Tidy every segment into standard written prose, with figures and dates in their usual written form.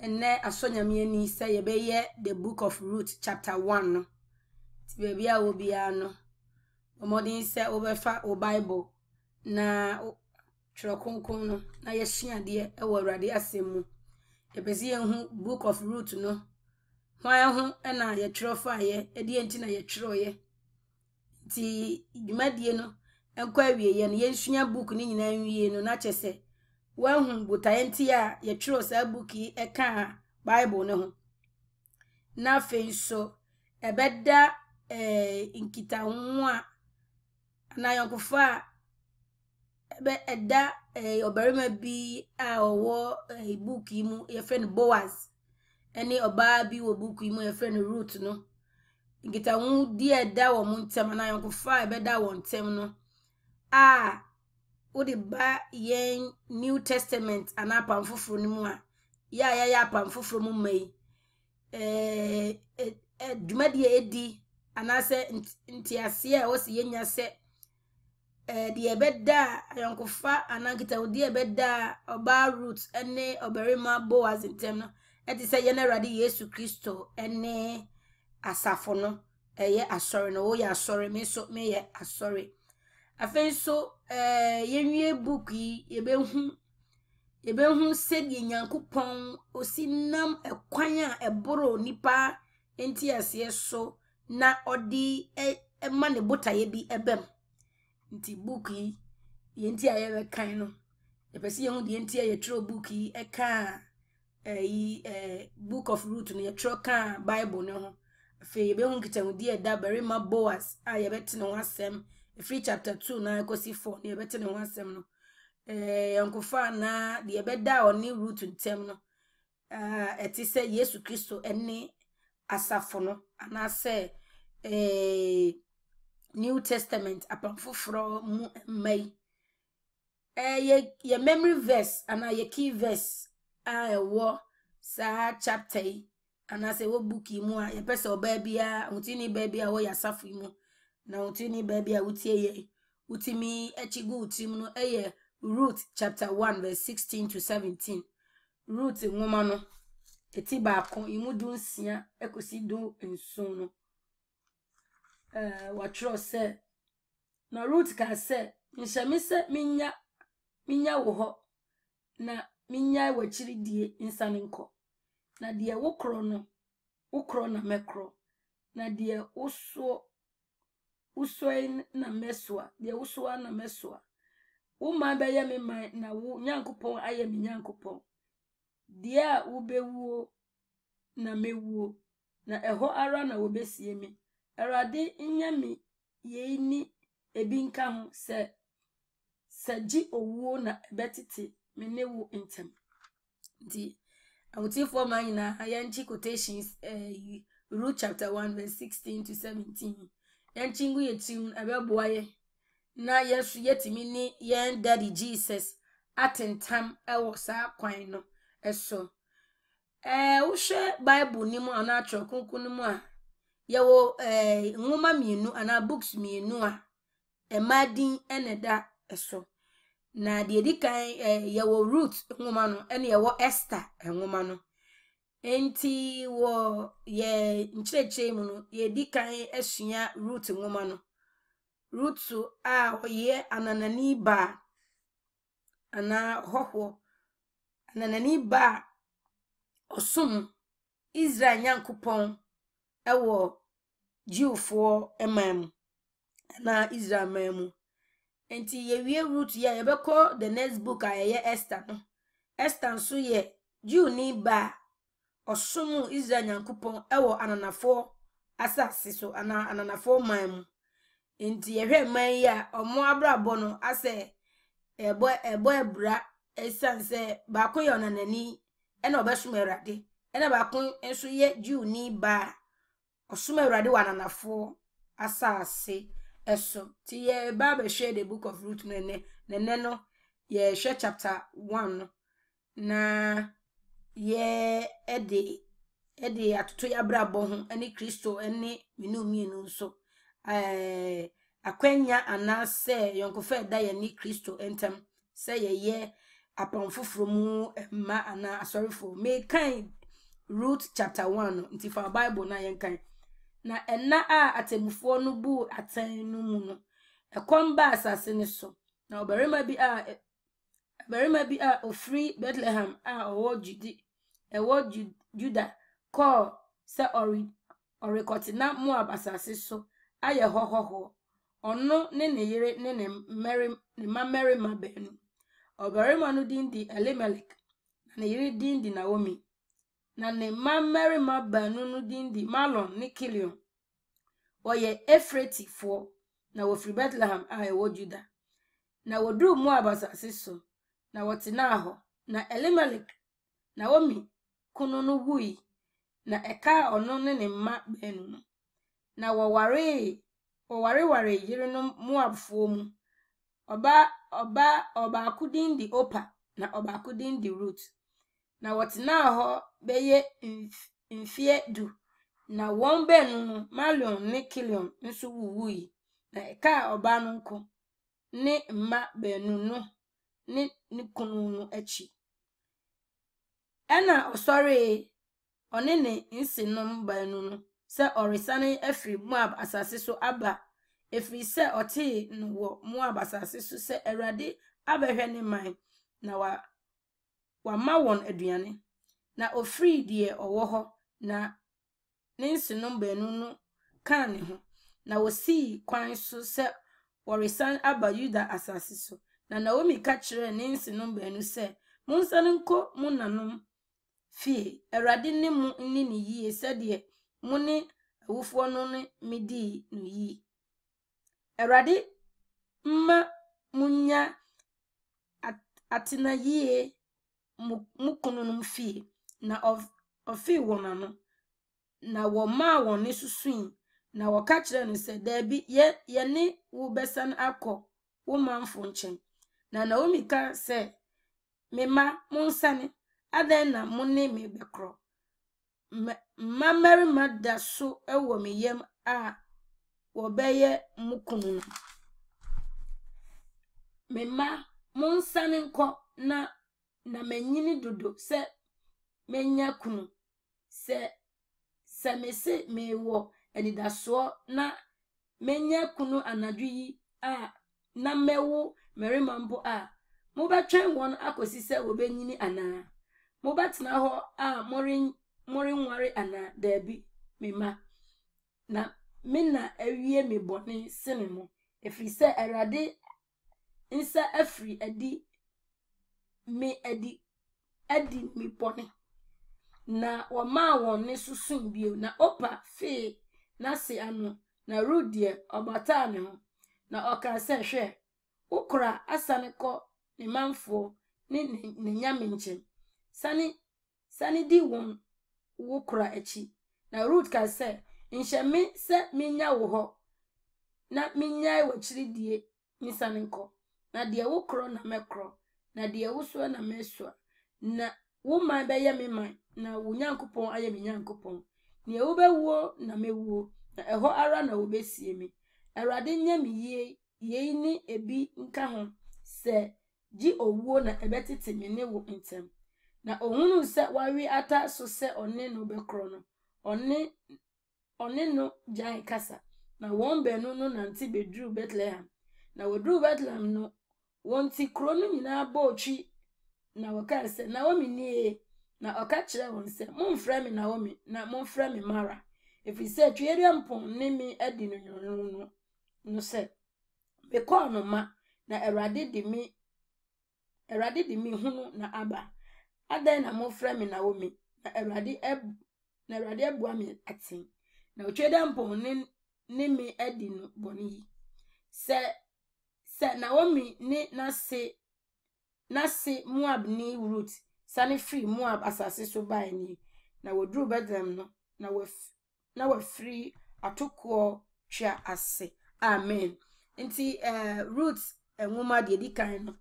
ene asonyame ni say ye be the book of Ruth chapter 1 no ti be bia obia no omodin say obefa o Bible na tro konkon no na ye hyeade e wo Awurade asemu e pese ye hu book of Ruth no hwan ho na ye tro fa ye e die nti na ye tro ye ti dwumadie no enko awie ye no ye nsua book ni nyina nwie no na chese wan hu botaye nti a ye tro sa book yi e ka Bible ne ho na fe so ebeda inkita ho a na yonkofa ebe eda obarima bi a owo book yi mu ye friend Boaz eni oba bi wo book yi mu ye friend Ruth no inkita ho di eda wo mu ntem na yonkofa ebeda wo ntem no odi ba yen New Testament ana pamfoforo ni mu a ya pamfoforo mu mai dwumadie edi anase ntiase a wosi yenya se de ebeda ayonkofa anankita odi ebeda oba Ruth ene obarima Boaz ntem no eti se ye na Awurade Yesu Kristo ene asafo no eye asori no wo ya asori me so me ye asori afen so yenwie book yi yebehu se de Nyankopon osinam ekwan a eboro nipa enti ase so na odi ma ne botaye bi ebem nti book yi yenti aye be kan no yepese yehu de yenti aye tro book yi eka book of Ruth no ye tro kan Bible ne ho afi yebehu kitahudi eda barima Boaz a yebetene ho asem free chapter 2 na ekosi 4 ne yebetene ho asem no yankofa na de yebeda oni Ruth ntem no etise Yesu Kristo ene asafo no anase New Testament apamfoforo mu mai ye memory verse ana ye key verse wo sa chapter yi anase wo book yi mu a ye pese oba bia hutini ba bia wo ya safo yi mu na hutini ba bia wutie ye utimi echigu utim no Ruth chapter 1 verse 16 to 17 Ruth nwoma no eti ba kon imudu nsia ekosi do ensun no watro se na Ruth ka se nshamise minya wo ho na minya wachiri die insane nko na die wokro na mekro na die uso na meswa die uso na meswa uma be ye me man na wo Nyankopon aye me Nyankopon die a wo bewuo na mewuo na eho ara na wo besie me Awurade nyame ye ni ebi nka ho se saji owuo na betete me ne wo ntem di awutifo man na ayanchi quotations Ruth chapter 1 verse 16 to 17 yanchingu yetim abeboaye na yesu yetimi ni yen daddy Jesus atentam ewo sa kwan no eso wo hwe Bible ni mu ana atro kunkun mu a yewo nwoma mienu ana books mienu a emadin eneda eso na de edikan yewo Ruth nwoma no ene yewo Esther nwoma no enti wo ye nchreche mu no ye edikan esua Ruth nwoma no Ruth a oye ananani ba ana hoho ananani ba osum Israel Nyankopon ewo Jewfo emam na Israel mamu enti ye wie Ruth ya yebeko the next book aye Esther no Esther nso ye Jew ni ba osum Israel Nyankopon ewo ananafo asase so ananafo mamu enti ye hwe man ya omo abrabo no ase ebo ebra esanse ba ko ye onanani ena obesum Awurade ena ba ko enso ye Jew ni ba osum Awurade wananafo asase eso ti ye ba be share the book of Ruth nene no ye share chapter 1 na ye ede atoto ya brabo ho ene Kristo ene mienu nso akwanya anase yonkofa da ye ni Kristo entem se ye apamfoforo mu ma ana asorifo me kan Ruth chapter 1 nti fa Bible na yen kan na enna a atemufo no bu atan no mu no ekom ba asase ne so na obarima bi a ofri Bethlehem a owo Juda call se orikoti na Moab asase so aye hohoho ono ne yere ne Mary mabenu obarima no din di Elimelech na yere din di Naomi na ne Mary mabenu no din di Malon ne Kilion oye Efratifo na wofri Bethlehem a ewo Juda na wodru Moab asase so na wotena ho na Elimelech Naomi kunu no wui na eka ono ne mma benu no na woware yire no Moabfo mu oba akudin di Opa na oba akudin di Ruth na wotena ho beye mfie du na won benu no Malon ne Kilion nso wuwui na eka oba no nko ne mma benu no ne kunu no achi ena osore one ne nsinom banu no se orisane afri Moab asase so aba efri se ote no wo Moab asase so se Awurade abehwe ne man na wa ma won aduane na ofri die owo ho na ne nsinom banu no kan ne ho na wosi kwan so se orisan aba Juda asase so na Naomi ka kire ne nsinom banu se munsane nko munanom fie Awurade ne mu ni ne yie sede mu ne awufo no ne midi no yi Awurade mma munya atena yie mukunu no fie na ofi wonano na wo ma won ne susuin na wo ka kire no se da bi ye ne wo besan akọ wo manfo nchen na Naomi ka se mema munsane aden na munne me bekro ma Mary mada so ewo me yem a wo beye mukunu no mema munsane nko na manyini dodo se menya kunu se mese mewo enidaso na menya kunu anadwo yi a na mewo Merima mbo a mo betwen won akosi se wo benyini ana mo betena ho a morin nware ana dabi mema na mena awie me bone sene mo efri se Awurade nsa afri adi mi bone na wo ma won ne susun bio na Opa fe na se ano na Rudie obata ne ho na oka se hwe ukra asane ko ne manfo ne nyame nchen sani di won wukra echi na Ruth ka se nhye se minya wo ho na minya wo chiridie misane nko na de wukro na mekro na de wuso na meso na wo man be ye me man na wo Nyankopon aye me Nyankopon ne wo bewuo na mewuo na eho ara na wo besie mi Awurade nya mi ye ni ebi nka ho se ji owuo na ebetete me ne wo ntem na ohunu se wawi ata so se one no bekro no one no jan kasa na won benu no nanti bedru Bethlehem na wodru Bethlehem no wonti kro no nyina ba otwi na waka se Naomi nie na oka kire won se momfra me Naomi na momfra me Mara efi se twere mpon ne mi adi no no se be call no ma na Awurade di mi hunu na aba adan na momfra me Naomi na Awurade abua me atin na otwede mpon ne mi adi no boni se Naomi ni na se Moab ni Ruth sane free Moab asase so bai ni na wodru Bethlehem no na wafri atoko twa ase amen nti Ruth enwoma de dikan no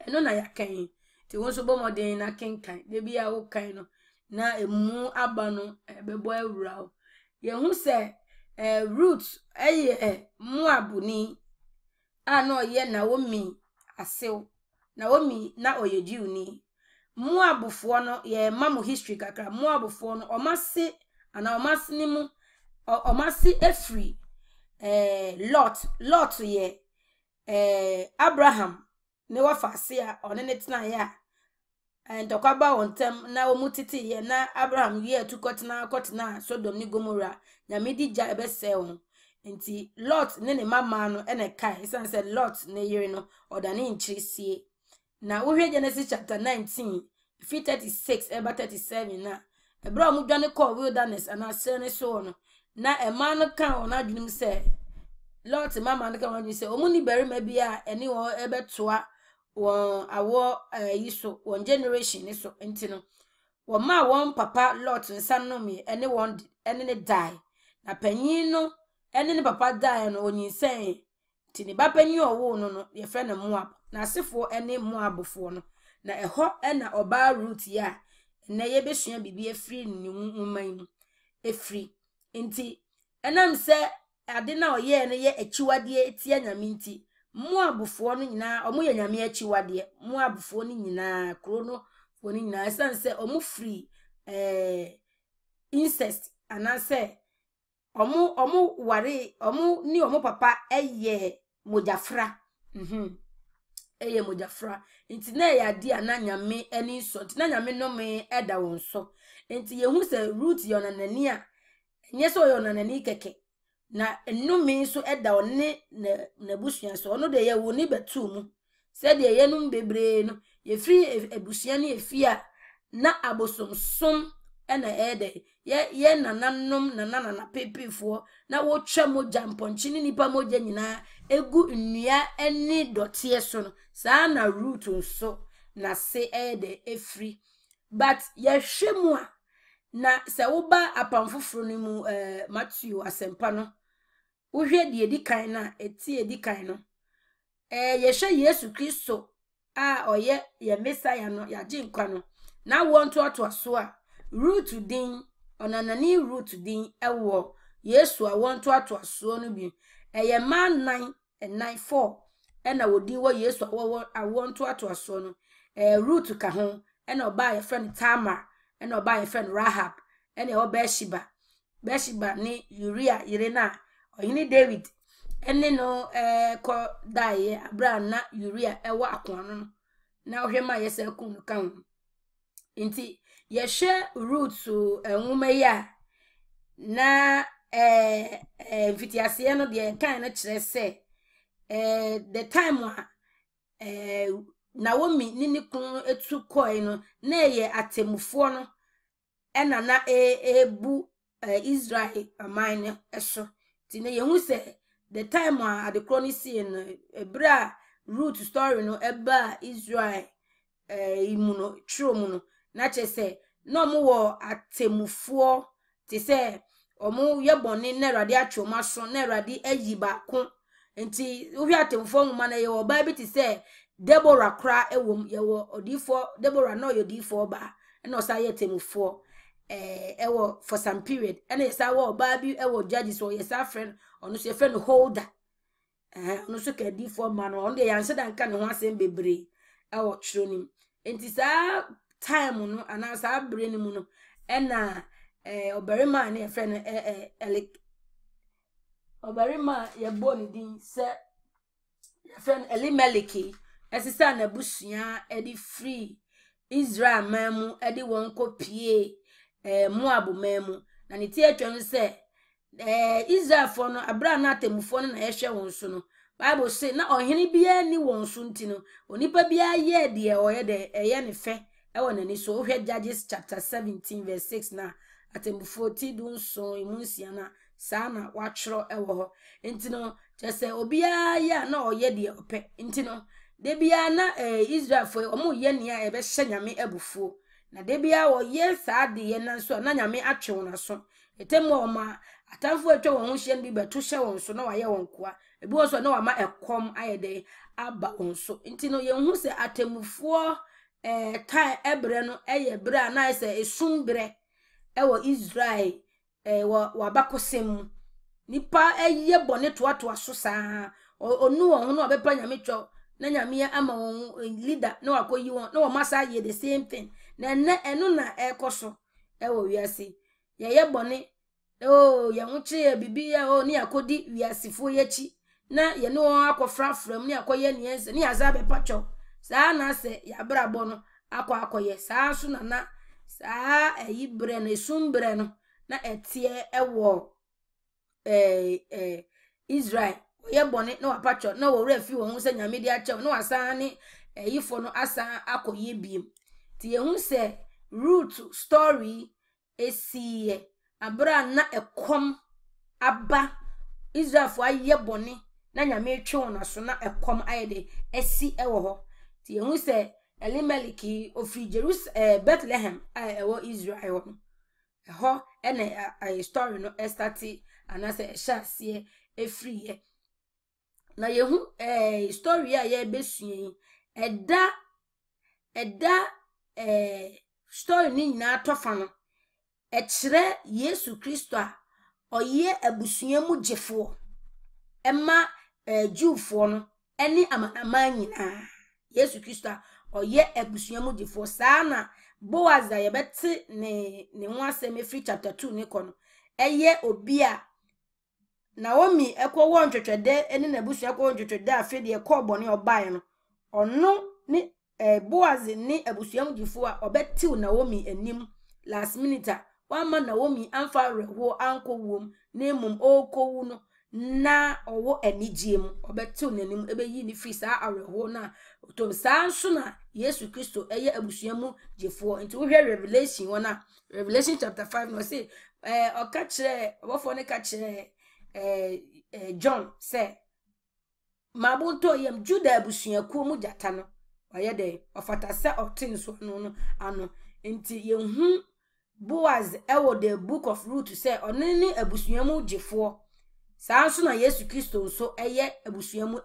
eno na yakan ti won so bomoden na kenkan de bia wo kan no na emu aba no bebo awura o ye hu se Ruth Moab ni ano ye Naomi asew Naomi na oyejiu ni Moabufo no ye mamu history kakra Moabufo no omase ana omase ni mu omase efri Lot ye Abraham ne wafase a one ne tena ya ndokaba wontem na omutiti ye na Abraham ye tukotena Sodom ni Gomorrah nyamedi ja ebese ho nti Lot ne mama no ene kai san said Lot ne yire no odane nchirisie na wohwe Genesis chapter 19 36 eba 37 na ebra mu dwane call wilderness ana sene so no na ema no kan ona adwunim se Lot mama no kan adwunim se omuni berima bia ene wo ebetoa won awo yiso won generation ni so enti no wo ma won papa Lot nsanome ene won ene ne die na panyin no ene ne papa die no onyinsɛn ti ne ba panyin owo no ye frɛ no Moab na asefo ene Moabfo no na eho ena oba root ya na ye besua bibi efri ni nwuman efri enti enam se ade na oye ne ye achiwade etia nyame nti Moabfo no nyina omo ye nyame achiwade Moabfo no nyina kro no fo no nyina sanse omo free incest anase omo ware omo ni omo papa eye mojafra eye mojafra nti na ya di ana nyame ani so nti na nyame no me eda won so nti yehu se root yo na nani a enye so yo na nani keke na enumi so eda one na busua so ono de ye woni betu mu se de ye num bebre no ye free ebusua ne efi a na abosomsom ena ede ye nananom na pepefo na wo twa moja mponchi ni nipa moja nyina egu nnua eni dotie so no saa na root nso na se ede efri but ye hwemu a na se wo ba apamfoforo ni mu Matthew asempa no wo hwe de edikan na eti edikan no ye hwe Yesu Kristo a oye ye Messiah no ya jinkwa no na wo nto so a root din onanani root din ewo Yesu a won to atoaso no bi eye man 9 and 94 ena wodi wo Yesu a won to atoaso no root ka ho ena oba ye friend Tamar ena oba ye friend Rahab ena o Beshiba ni Uriah Irena oyini David ene no ko dae Abraham na Uriah ewo akoano no na ohwema yesa kun kan nti yehwe roots enwuma ya na fitiase no de kan na kire se the time Naomi nini kun etu koi no na ye atemufo no ena na ebu Israel amine eso ti na yehu se the time the chronicity no ebra root story no eba Israel imuno tromuno na chese no mo wo atemufo ti se omo yebone na Awurade atwoma so na Awurade ayiba ko nti wo hwi atemufo nwuma na ye wo ba bi ti se Deborah kra ewom ye wo odifo Deborah no ye odifo ba na osa ye atemufo ewo for some period na ye sa wo ba bi ewo judges wo ye sa friend ono so ye friend holder ono so ka odifo ma no ono de yan se dan ka ne ho asem bebre ewo tronim nti sa time no ana sa bre ni mu no ena obarima na friend obarima ye boni din se friend Elimeleki esisa na busua edi free Israel mamu edi won kopie Moab mamu na ne tie atwam se Israel fo no abra na atemufo no na yehwe won so no Bible say na ohene bia ni won so nti no onipa bia ye de oye de eye ne fe ewo nani so ohwe Judges chapter 17 verse 6 na atemufo ti dun so imunsia na saa na wachro ewo ho nti no chese obia ya na oye de ope nti no de bia na Israel fo omo ye nia ebe hye nyame abufuo na de bia wo ye saa de ye na so na nyame atwe na so etemu oma atamfo atwa won ho hye bi beto hye won so na waye won koa ebi wo so na wama ekom ayede aba won so nti no ye hu se atemufuo time ebre no eye bre na ese esum bre ewo Israel wa bakosem nipa eye bone toato aso saa onu won ho no obepa nyame twa na nyame ama won leader na wakoyi won na womasa ye the same thing na enu na ekoso ewo wiase ye bone ye nwuche ye bibia ni akodi wiasefo yechi na ye no akofrafram ni akoye niense ni azabe pacho saa na se ya brabo no akoye saa so na saa ayibre na esumbre no na etie ewo Israel ye bone na wapacho na wo refi wo se nyame dia che na wasan ni yifo no asan akoye biem ti ye hu se root story esiye abra na ekom aba Israel fo aye bone na nyame twe na so na ekom ayede esi ewo ho ti ye hu se Elimeleki ofri Jerusalem Bethlehem ewo Israel ho ene a story no estati anase shase efriye na ye hu story a ye besue eda story ni nyina tofa no kire Yesu Kristo a oye abusua mu jefo ema Jewfo no eni amanaman nyina Yesu Kristo a oye abusua mu jefo saa na Boaz ye beti ne ho asem efri chapter 2 ni kono eye obi a Naomi ekwo won twetwede eni na abusua ekwo won twetwede afede ekọ bone obae no ono ni Boaz ni abusua mu jefo a obetiw Naomi anim last minute wa ma Naomi amfa reho anko wom na emum okowu no na owo anigiem obetiw nanim ebeyi ni free saa areho na otom saa nso na Yesu Kristo eye abusua mu jefo nti wo hwe Revelation wona Revelation chapter 5 no say oka kire obofo ne ka kire John say mabunto yem Juda abusua ku mu jata no oye de ofata se otinso no ano nti yehu Boaz ewo the book of Ruth say onini abusua mu jefo saa nso na Yesu Kristo nso eye abusua mu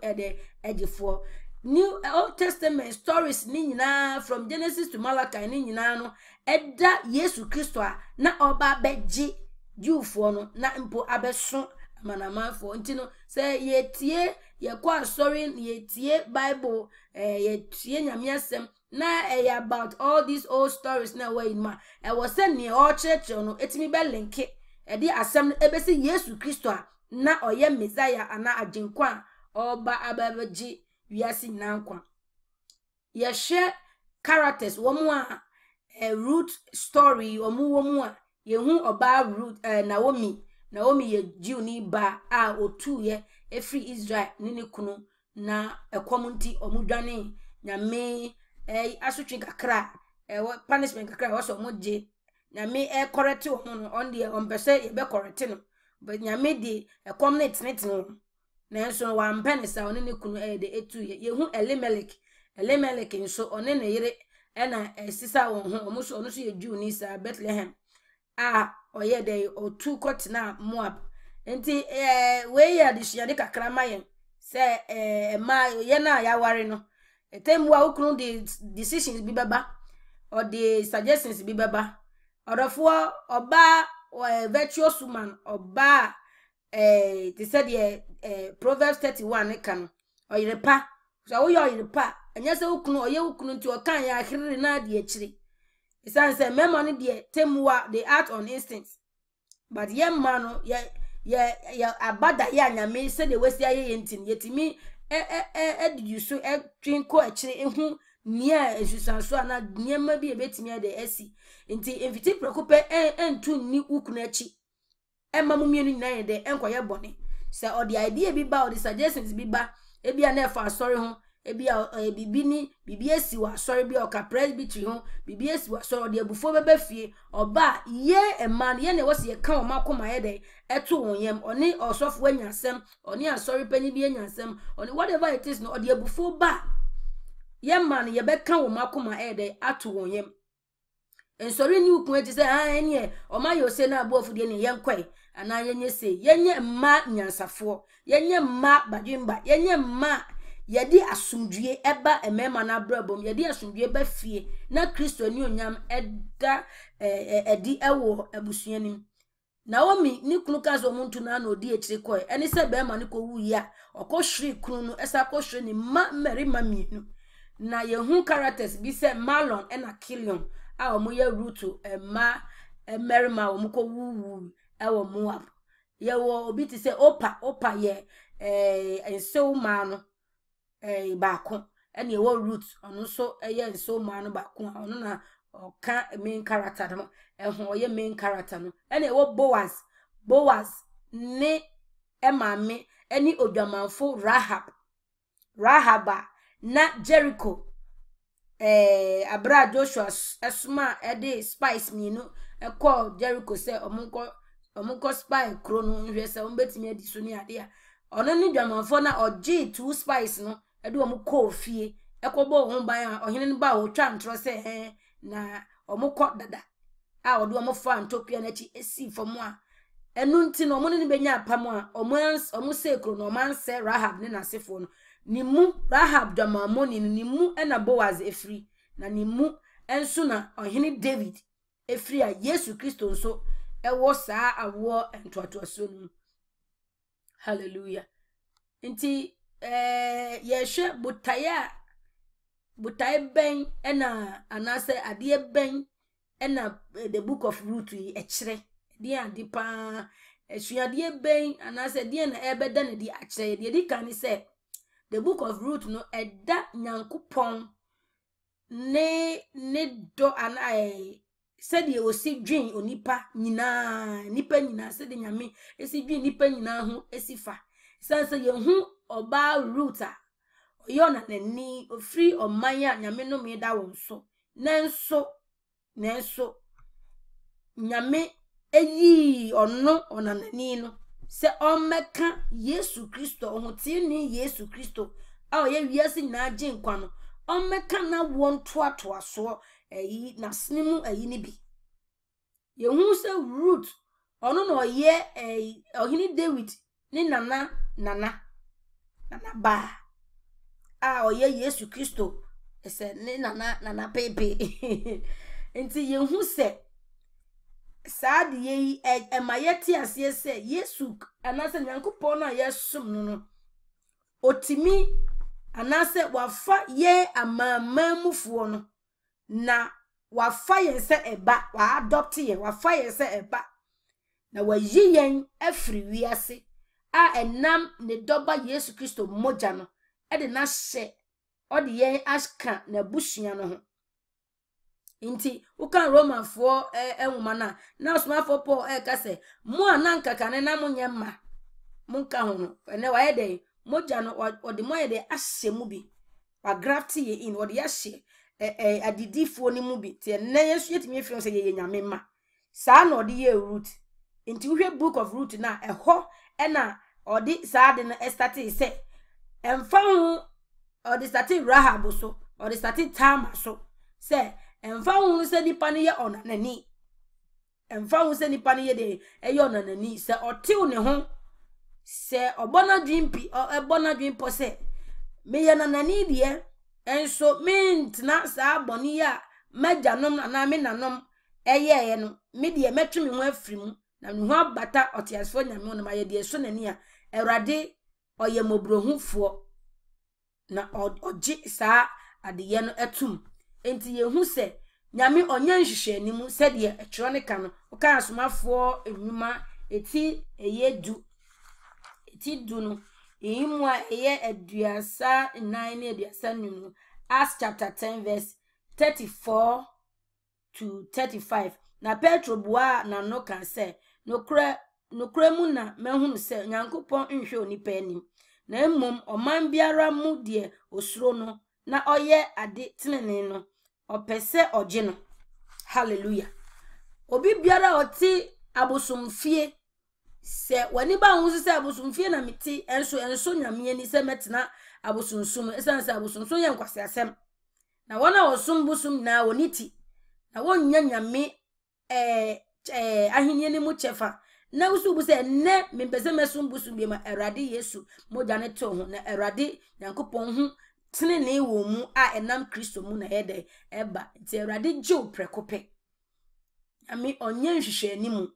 ejefo New Old Testament stories ni nyina from Genesis to Malachi ni nyina no eda Yesu Kristo a na oba beji Jewfo no na mpo abeso amanamanfo ntino say yetie yekwa story yetie Bible yetie nyame asem na about all these old stories na way ma was send ne all church no etimi be link e di asem ebesi Yesu Kristo a na oye Messiah ana agenkwa oba ababeji wiasi nankwa ye share characters womu a root story womu a ye hu oba root Naomi ye Jew ni ba a otu ye efri Israel ni kunu na ekomunti omudwane nyame asutwi kakra punishment kakra was omoje nyame correct omo on the ompese ye be correct no but nyame di community no na enso wa mpenisa one ne kunu de etu ye hu Elimelek nso one ne yire na sisa won ho omo so ono so ye Jew ni sa Bethlehem oye de otu kotena Moab enti we ya disua de kakra mayen se ma ye na ya ware no etem wa ukunu the decisions bi baba or the suggestions bi baba odofo oba virtuous woman oba they said Proverbs 31 kan oyirepa so wo oyirepa anya se ukunu oye ukunu nti okan ya ahirire na de akire isan se memo ne de temwa they act on instincts but ye man ye abada ye anyame se de wesi aye yentin yetimi did so twinko akire ehu nia esusanso ana niema bi ebetimi ade asi nti invite preocupe entu ni ukunu achi emma mumienu nyina ye de enkoye bone se o the idea bi ba o the suggestions bi ba ebia na efa sorry ho ebia bibi esi wa sorry bi o ka presbytery ho bibi esi wa sorry de abufo beba fie oba ye eman ye na wose ye kan o makoma ye de eto wonyem oni osofo anyasem oni asori pani bi anyasem oni whatever it is no o de abufo ba ye man ye be kan o makoma ye de ato wonyem ensori ni ukun eti se enie o ma yo se na abuofu de ne yenkwai ana yenye se yenye mma nyansafo yenye mma badwimba yenye mma yedi asumdue eba emema na brabom yedi asumdue ba fie na Kristo ni onyam eda edi ewo abusuanim Naomi ni kunu ka so muntu na na odi ekire koy eni se be ma ni ko wu ya okohwere kunu no esa kohwere ni ma merima mienu na yehu characters bi se Malon na Kilion a omoye Rutu ma merima omko wu ewo Moab ye wo obi ti se opa ye enso ma no baako ene ye wo Rut onu so ye enso ma no baako onu na oka main character no ehun ye main character no ene ye wo Boaz ne emame eni odwamanfo Rahaba na Jericho abra Joshua esuma ede spice minu ekọ Jericho se omunko spy kro no nhwe se ombetimi adi so ni ade a ono ni dwamanfo na oje 2 spice no ede omukọ ofie ekobo ho ban a ohene no ba ho twa ntro se na omukọ dada a ode omufo antopia na chi esi fomo a enu nti no omune ni benya apam a omu se kro no man se Rahab ne nasefo no ni mu Rahab dwamamoni ni mu ena Boaz efri na ni mu enso na ohene David efri a Yesu Kristo nso ewo saa awo entoatoaso no. Hallelujah. Nti yehwe butai ben ena anase ade ben ena the book of Ruth ekire de ade pa esuade ben anase de na ebeda na de akire de kan se the book of Ruth no eda Nyankopon ne do anai said ye osi dwen onipa nyina nipa nyina said nyame esi dwen nipa nyina ho esifa sanse ye hu oba Ruth a oyona nani ofri omanya nyame no me da wonso nanso nyame eyi ono onanani no se omeka Yesu Kristo ohotini Yesu Kristo a oye wiase nyina age nkwa no omeka na wontoatoa so na snimu ni bi ye hu se Ruth ono no ye ohini David ni nana ba a oye Yesu Kristo ese ni nana pepe enti ye hu se saade ye emayeti ase se Yesu anase Nyankopon na yesum no otimi anase wafa ye amamamufo no na wafa ye se eba wa adopt ye wafa ye se eba na wayi yen afri wiase a enam ne doba Yesu Kristo moja no ede na hye ode yen aska na busua no ho inti ukan Roman fo enwuma na osmafo Paul ka se mo ananka kane na munye ma munka ho no ene wa yede moja no ode mo yede ahye mu bi wa graft ye in ode ahye adidifo ni mu bi te ne yesu yetimi efiri se ye nyame ma saa na ode ye Ruth inti uhwe book of Ruth na eho na ode saa de na start se emfa hu ode start Rahab so ode start Tamar so se emfa hu se nipa ne ye onanani emfa hu se nipa ne ye de eye onanani se otew ne ho se obona dwimpi ebona dwimpo se me ye nanani de enso mentna sa boni ya majanom na me nanom eye no me de metwe me ho afiri mu na me ho abata otiasfo nyame no ma ye de so nani a Awurade oye mobrohufo na oji sa adeye no etum enti ye hu se nyame onye nhwehwe animu se de etronika no oka asomafo enwuma eti eyedu no imu a eye aduasa 9 na aduasa nunu Acts chapter 10 verse 34 to 35 na Petro bua na no kan se nokra mu na mahunu se Nyankopon nhwe onipa anim na emmom oman biara mu de osuro no na oye ade tenene no opese oje no. Hallelujah. Obi biara oti abosomfie se wani ba hu se abosomfie na meti enso nyame ani se metena abosomsum esanse abosomsum ye nkwase asem na wona osum busum na woniti na wonya nyame ahenie ni mu chefa na usu bu se ne mempese mesum busum bi ma Awurade Yesu moja ne to ho na Awurade Nyankopon hu tenene wo mu a enam Kristo mu na yede eba ti Awurade jiw prekope ami onye nhwehwe animu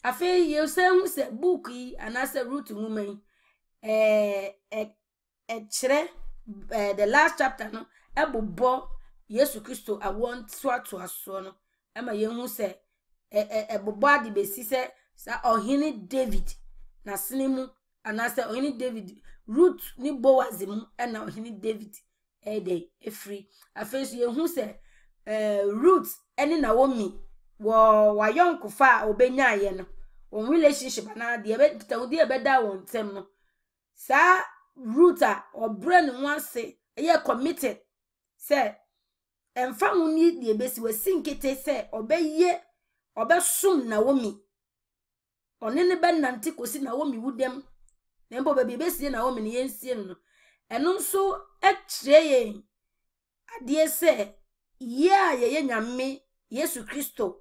Afe ye say hu say book yi anase root woman chere the last chapter no ebobo Yesu Kristo awon to aso no ema ye hu say ebobo ade besi say sa ohini David na senimu anase ohini David root ni Boaz mu na ohini David dey free. Afe so ye hu say root eni Naomi wa yonkufa obenya ye no on relationship na de be tawudi e be da won tem no sa roota or brain once ye committed say emfa huni de be si wasinkete say obeye obesum Naomi one ne be nante kosi Naomi wudem na mbo be be si Naomi ne yensie no eno nso ekire ye ade say ye nyame Yesu Kristo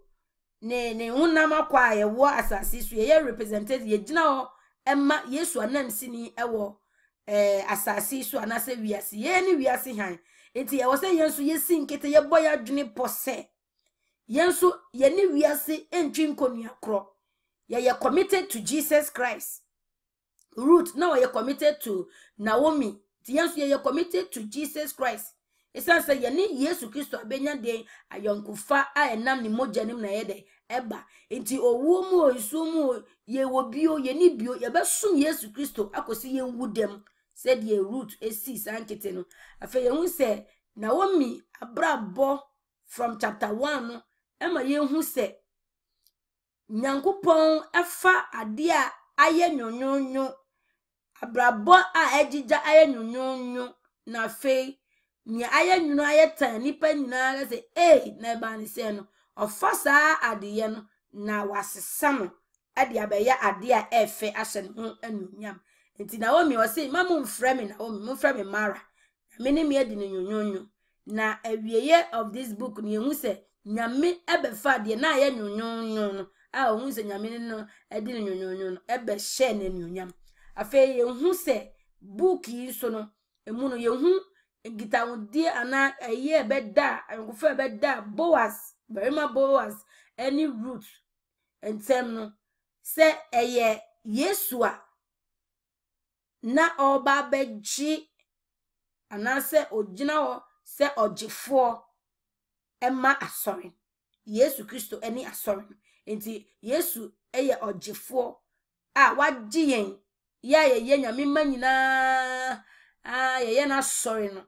ne hunam akwa ye wo asase so ye represented ye gina ho emma Yesu anam sini ewo asase so anase wiase ye ni wiase han enti ye wo se yenso ye sinkete ye boya dwene pose yenso ye ni wiase entwi nkonua kro ye committed to Jesus Christ. Root now ye committed to Naomi ti yenso ye committed to Jesus Christ. Esan say ye ni Yesu Kristo abenya den ayonkufa a enam ni mojanim na ye de eba enti owu mu oisu mu ye wo bio ye ni bio ye besum Yesu Kristo akosi ye nwudem said ye root esi sankete no afa ye hu say Naomi abrabo from chapter 1 no ema ye hu say Nyankopon efa ade a aye nyonyonyo abrabo a ejija aye nyonyonyo na fe ni aye nyuno aye tan nipa nyina say na ba ni se no ofasa ade no na wasesa no ade abeya ade a efe ahye ne ho anunyam enti Naomi o say mamu mfrɛ me Naomi mu mfrɛ me Mara me ne me adi ne nyonyonyo na awieye of this book ni ehu say nyame ebefa ade na aye nyonyonyo no a ohu say nyame no adi ne nyonyonyo no ebe hye ne anunyam afa ye hu say book yi so no emu no ye hu gita wodi ana eye beda ayonkufa beda Boaz berima Boaz any root entem no se eye Yesu a na oba beji ana se ogina ho se ogifo emma asori Yesu Kristo eni asori enti Yesu eye ogifo a wagi yen ya ye nyame manyina ye na asori no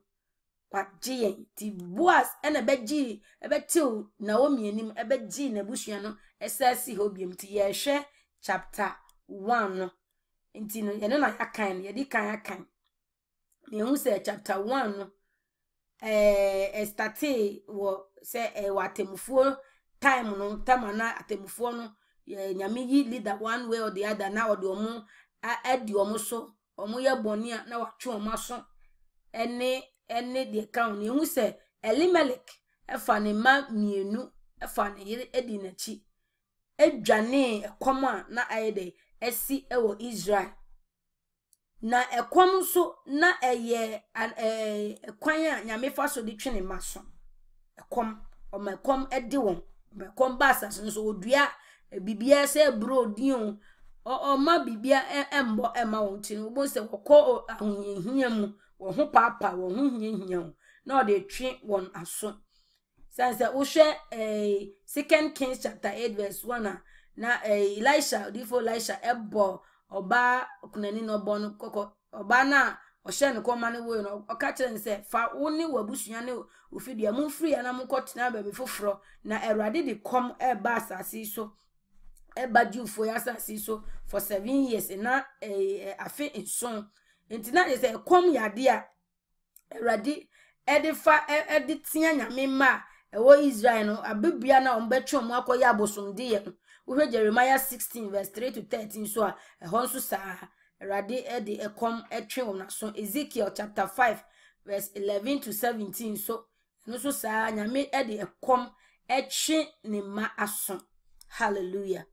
wagi yen ti Boaz ena beji ebetil Naomi anim ebeji na busua no esasi hobiem ti ye hwe chapter 1 no enti no ye no na yakan ye di kan yakan me hu say chapter 1 no starte wo say watemufuo time no tamana atemufuo no nyame yi leader one way or the other na odi omo adi omo so omo ye boni a na watwe omo aso ene de kan ne hu say Elimelech efa ne ma mienu efa ne yire edi nachi edwane ekom a na ayede esi ewo Israel na ekom so na eye kwan a nyame fa so de twene maso ekom o mekom edi won mekom basas so odua bibia se bro din o ma bibia embo ema won tin wo se kokọ ahunhia mu wo ho papa wo ho hiahia na o de twe won aso sanse wo hwe 2 Kings chapter 8 verse 1 na Elisha difo Elisha ebo oba okunani no bo no kokọ oba na o hye ne koma ne wo no o ka kire nse fa wo ni wabusua ne ofidua mu free na mu kotena ba be foforo na Erade de kom eba asase so eba jufo ya asase so for 7 years na afi inson entina de se kom yade a Erade edifa editia nyame ma ewo Israel no abibia na ombetwe mu akoya abosomde ye no wo Jeremiah 16 verse 3 to 13 so a ehonso sa Erade edi ekom etwe won aso Ezekiel chapter 5 verse 11 to 17 so no so sa nyame edi ekom etwe ne ma aso. Hallelujah.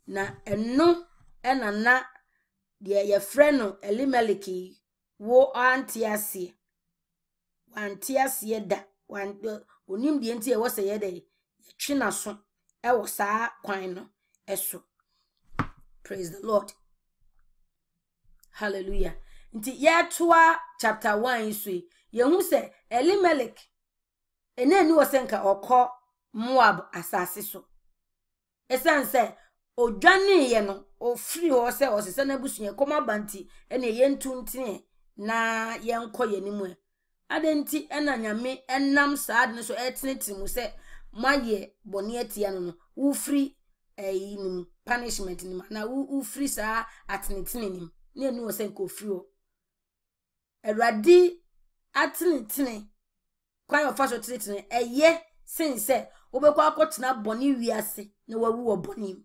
Na eno enana de ye freno Elimelech wo antiase da wan onim de enti e wo se ye de twe na so ewo saa kwan no eso. Praise the Lord. Hallelujah. Nti yetoa chapter 1 isui yehu se Elimelech enani wosenka okọ Moab asase so. Esanse odwane ye no ofiri ho se osese na busuye koma banti ene ye ntuntine na ye nkọ ye nimu. Adenti ena nyame enam saad no so etinetimu se maye boni atia no ufiri nim punishment nim na ufiri sa atinetine nim na enu osenka ofiri ho. Eradi atinetine kwan of faso tinetine eye sense obekwa akotena boni wiase na wawu wo boni.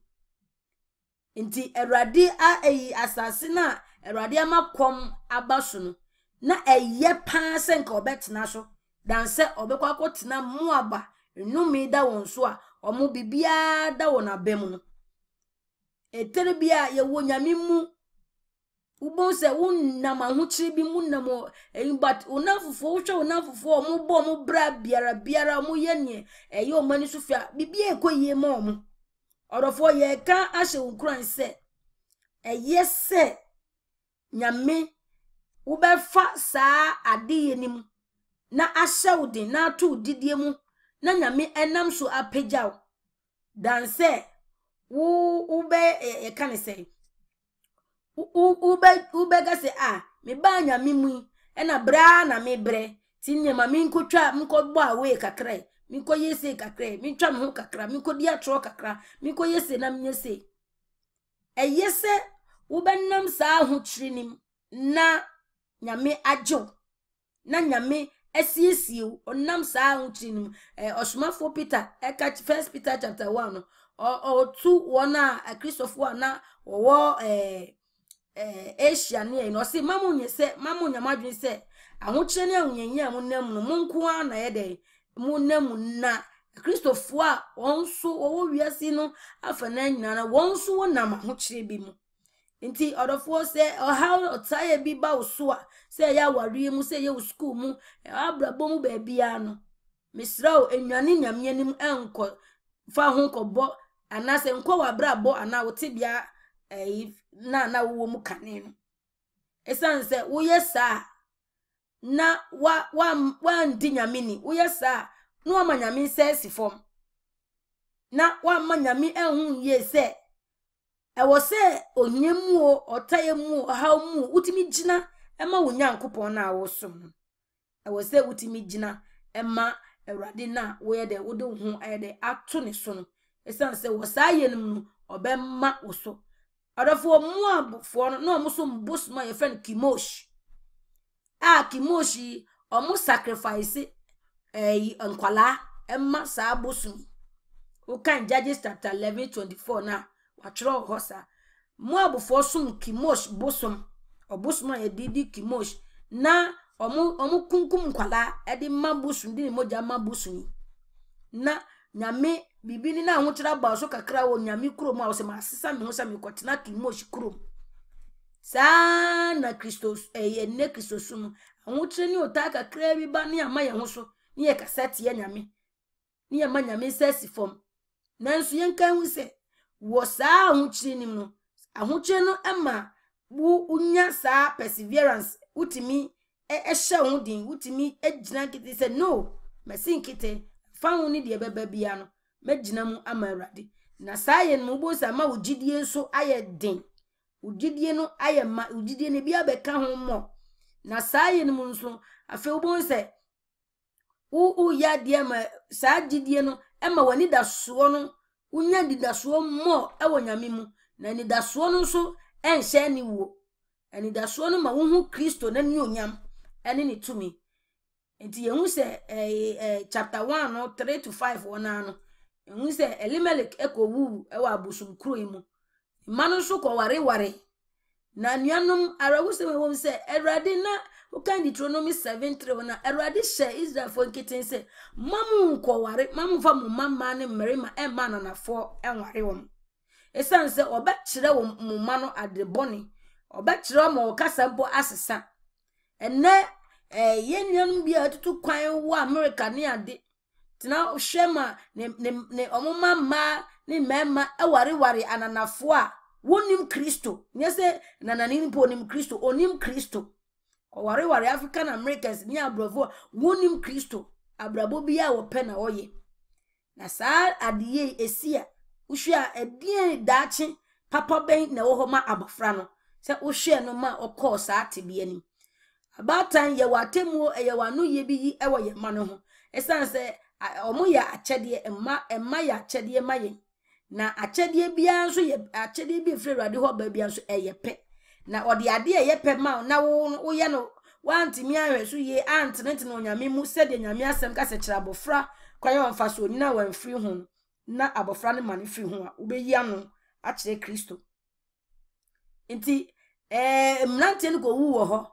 Nti eradi asase na eradi amakom abaso no na eye pan senka obetena so dan se obekwa akotena Moab enumi da won so a omo bibia da won abem no. Etere bia ye wo nyame mu ubon se wonnam ahochiri bi munnam but onafufo wo hwe onafufo omo bo omo bra biara omo ye ne eye o mani so fia bibia ekoyie ma omo odofo ye ka ahye unkuran se eye se nyame wo befa saa adeye nim na ahye wudin na to didie mu na nyame enam so apejaw dan se wo be kan se ube gase me ba nyame mu ena bra na me bre tinye ma me nkotwa mkobọ awe kakra mi ko yese kakra mi twa me ho kakra mi ko dia tro kakra mi ko yese na mnyese eyese wo benam saa ho chirinim na nyame agjo na nyame asiesie onam saa ho chirinim osomafo Peter eka 1 Peter chapter 1 o 2 wona Christopher na wo Asia ne no se mamu nyamadwen se ahochire ne ahunyenye munam no munko a na ye de munam na Christopher a wonso wo wiase no afana nyina na wonso wonam ahochire bi mu. Nti odofo se oha otaye bi ba oso a se ya ware mu se ye school mu abrabo mu ba bia no misrao enwane nyame nim enko fa ho kobo anase nko wa brabo ana wote bia na wo mu kane no esanse wo yesa na wa ndi nyame ni wo yesa no wa manyame sesi fom na wa manyame ehun ye se ewo se onyemu o otayemu ha mu utimi gina ema wonyankopon na wo som ewo se utimi gina ema Erade na wo ye de wo de hu de ato ne so no esanse wo sa yenim no obemma wo so adofo Moab fo no mo so mbosma ye friend Kimosh Kimoshi omo sacrifice nkwala emma sa bosum o kan Judges chapter 11:24 na watro hosa Moab fo sum Kimosh bosum obosuma ye didi Kimosh na omo kunkum nkwala edi mabusum di moja mabusum na nyame bibini na ahochira ba so kakra wo nyame krom a wo se masesa me ho se me kotena Kimosh krom sa na Christos ne Christosum ahochire ni otaka kakra bi ba ne ama ye ho so ne ye kasete ye nyame ne ye ma nyame sesi fom nanso yen kan hu se wo sa ahochire nim no ahochire no ema wo unya sa perseverance utimi ehye ho din utimi ejina kiti se no masin kiti fa ho ni de beba bia no magina mu ama Awurade na saye no bo sa ma ugidie so aye den ugidie no aye ma ugidie ne bia beka ho mo na saye no nso afi bo se u ya de ma sa gidie no ema wani da so no unya di da so mo ewo nyame mu na ni da so no so enhye ni wo ani da so no ma wo hu Kristo na ni onyam eni ni tumi. Enti yehu se chapter 1 no 3 to 5 wona no yehu se Elimelech ekowu ewa abusum kuro imu manu so ko ware na nuanom arawu se won se Erade na ukan Deuteronomy 7:3 wona Erade she Israel for nkiten se mamu ko ware mamu fa mu mamma ne mmerima ema na nafo enware won esanse obekire wo mu mano adeboni obekire mo kasampo asesa enne ye nuanom bia tutu kwan wo America ne ade tina hwema ne omuma ma ne mema ware ananafo a wonim Kristo nyese nanani mpo onim Kristo onim Kristo ware African Americans ni abravo wonim Kristo abrabo bia wo pe na oye na saa adiye esia uhwea edien daachi papa ben na wo homa abafra no se uhwe no ma okọ saa tebia ni abatan ye watemu ye wanu ye bi yi ewo ye ma no ho esan se omo ya achede emma ya achede maye na achede bia nso ye achede bi frewade ho ba bia nso eye pe na ode ade eye pe ma na wo ye no wanti mi ahwe so ye antene no nyame mu se de nyame asem ka se kira abofra kwaye wonfa so nyina wan free ho na abofra ne mane free ho a obeyi ano a kire Kristo nti mrantie no ko wu wo ho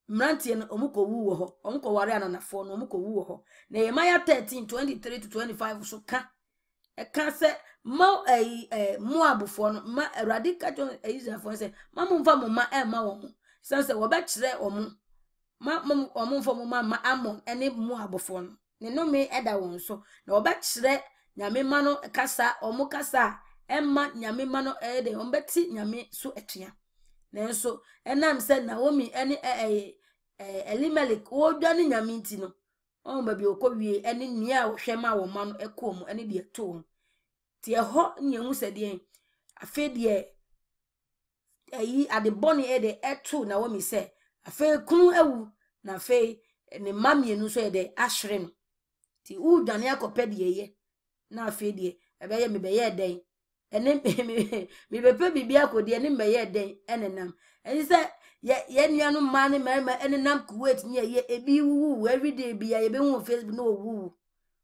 mrantie no omuko wu wo ho omko ware ananafo no omuko wu wo ho na Yemaya 13:23 to 25 so ka ka se Moabfo no ma radika jo Israelfo se ma mumfa mumma ma wo mo sanse wo ba kire omo ma omumfa mumma ma Amon ene Moabfo no ne no me eda won so na wo ba kire nyame ma no kasa omo kasa emma nyame ma no de ombeti nyame so etua nenso enam se Naomi ene Elimelech wo dwane nyame nti no on ba bi okowie ene nia wo hwema wo ma no ekom ene de to ti eho ne hu se de afi de ade boni de eto Naomi se afi kunu ewu na afi ne mamie nu so de ahwere no ti u dwane akopɛ de ye na afi de ebeye me beye den ene me bepe bibia akodi ene meye den enenam eni se ye nuanu ma ne merma enenam Kuwait ne ye ebi wu everyday bia ye be hu Facebook no wu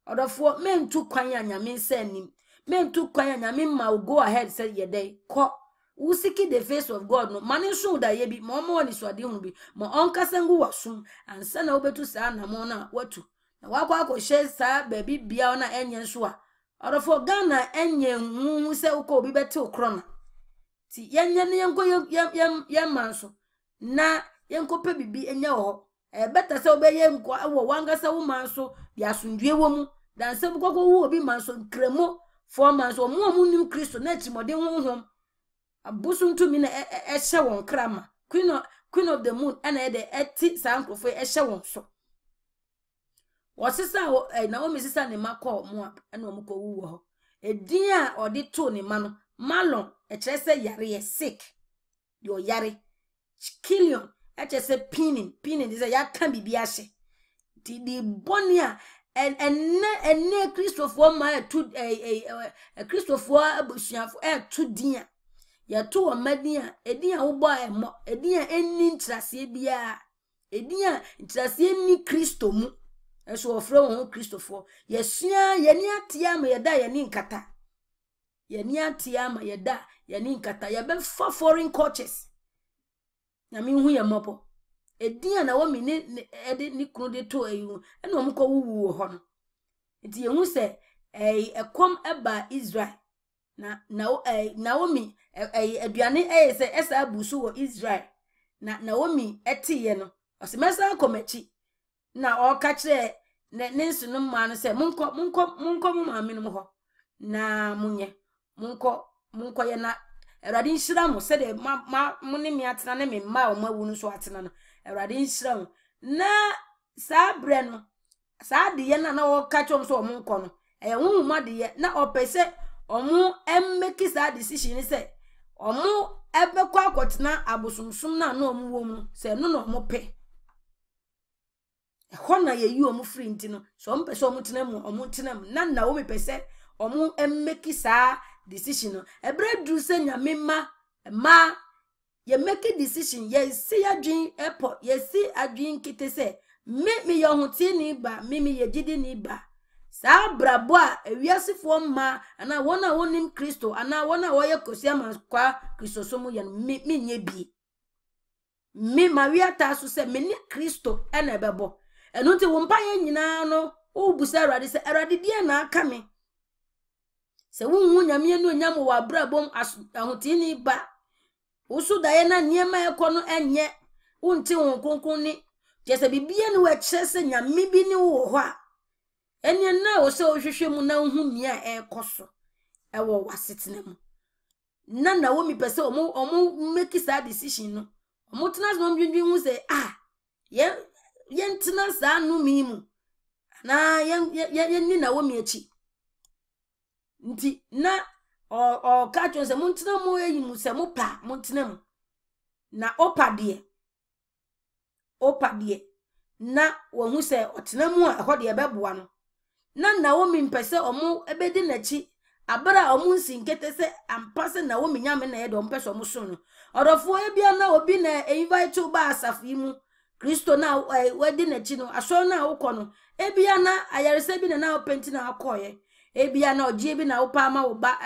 odofo mentu kwan anyame nsa anim mentu kwan anyame ma go ahead say ye den ko wo seek the face of God no mane so da ye bi ma omo ni so ade hu bi ma onkasa ngu wasum ansa na obetu saa na mo na watu na wakwa akɔhye saa baabi bia na enye nso a orofo Ghana enye hu se uko obi bete okrona ti yenye ne yenko yemanso na yenko pe bibi enye wo beta se obeye nko wo wangasa wo manso bi asundwe wo mu dan se bukoko wo obi manso nkremo fo manso mo nim Kristo na chimode honhom abusuntu mi na ehye won krama queen of the moon ana e de eti sankrofo ehye won so wasisa Naomi sisa ne makọ Moab ena omukọ wu ho edin a ode to ne ma no Malon kire se yare sick yo yare Kilion kire se pinin dey ya kan bibia hye ti di bonia enne Christopher ma to Christopher abusuafo to din ya to o madin a edin a wo bo emo edin a enni ntrase bia edin a ntrase ni Kristo mu eso ofre won Christopher yesua yeni atia ma yeda yeni nkata yeni atia ma yeda yeni nkata ya be for foreign coaches na mi hu ye mopo edin na wo mi ne ede ni kunu de to ayu ena omko wuwu ho no nti ye hu se ekom eba Israel na Naomi aduane se esa abusu wo Israel na Naomi etiye no osemesa komachi na o ka kire ne nsunu ma no se munko mu maame no ho na munye munko ye na Erade nshira mo se de mo ne mi atena ne me ma o mawu no so atena no Erade nshira mo na saa bre no saa de ye na wo ka chom so munko no hu ma de ye na opese omu emmeki saa decision se omu ebekọ akotena abosumsum na omu wo mu se no no mo pe hona ye yi omu free ntino so mpese omu tenam na wo mepese omu emmeki saa decision no ebre dru se nyame ma ye make decision ye si adwin airport ye si adwin kite se me ye hotie ni ba me ye gidi ni ba saa brabo a ewiasefo ma ana wona wonim Kristo ana wona wo ye kosiama kwa Kristo so mu ye me nye bi me ma wi ata so se me ni Kristo ena bebo enu nti wo mpa ye nyina no wo busa Erade se Erade die na aka me se wo hu nyame enu nyam wo abrabom ahotie ni ba wo so da ye na niema ekono enye wo nti wo konkon ni je se bibie ni wo kire se nyame bi ni wo ho a enya na wo se ohwehwe mu na hu nia ekoso ewo wasetena mu na Naomi pese omo make that decision no omo tena so ndwindwin hu se ye ntena sa no mi mu na ye ni Naomi achi nti na o ka twa se mo ntena mo eyi mu se mo pa mo ntena mu na opa de na wo hu se otena mu a ho de beboa no na Naomi mpese omo ebedi nachi abara omo nsinkete se ampase Naomi nyame na ye de ompese omo so no odofo ebia na obi na invite ba asafu mu Kristo na wedi nachi no aso na wokọ no ebia na ayarese bi na openti na akoye ebia na ogie bi na wopa ma wo ba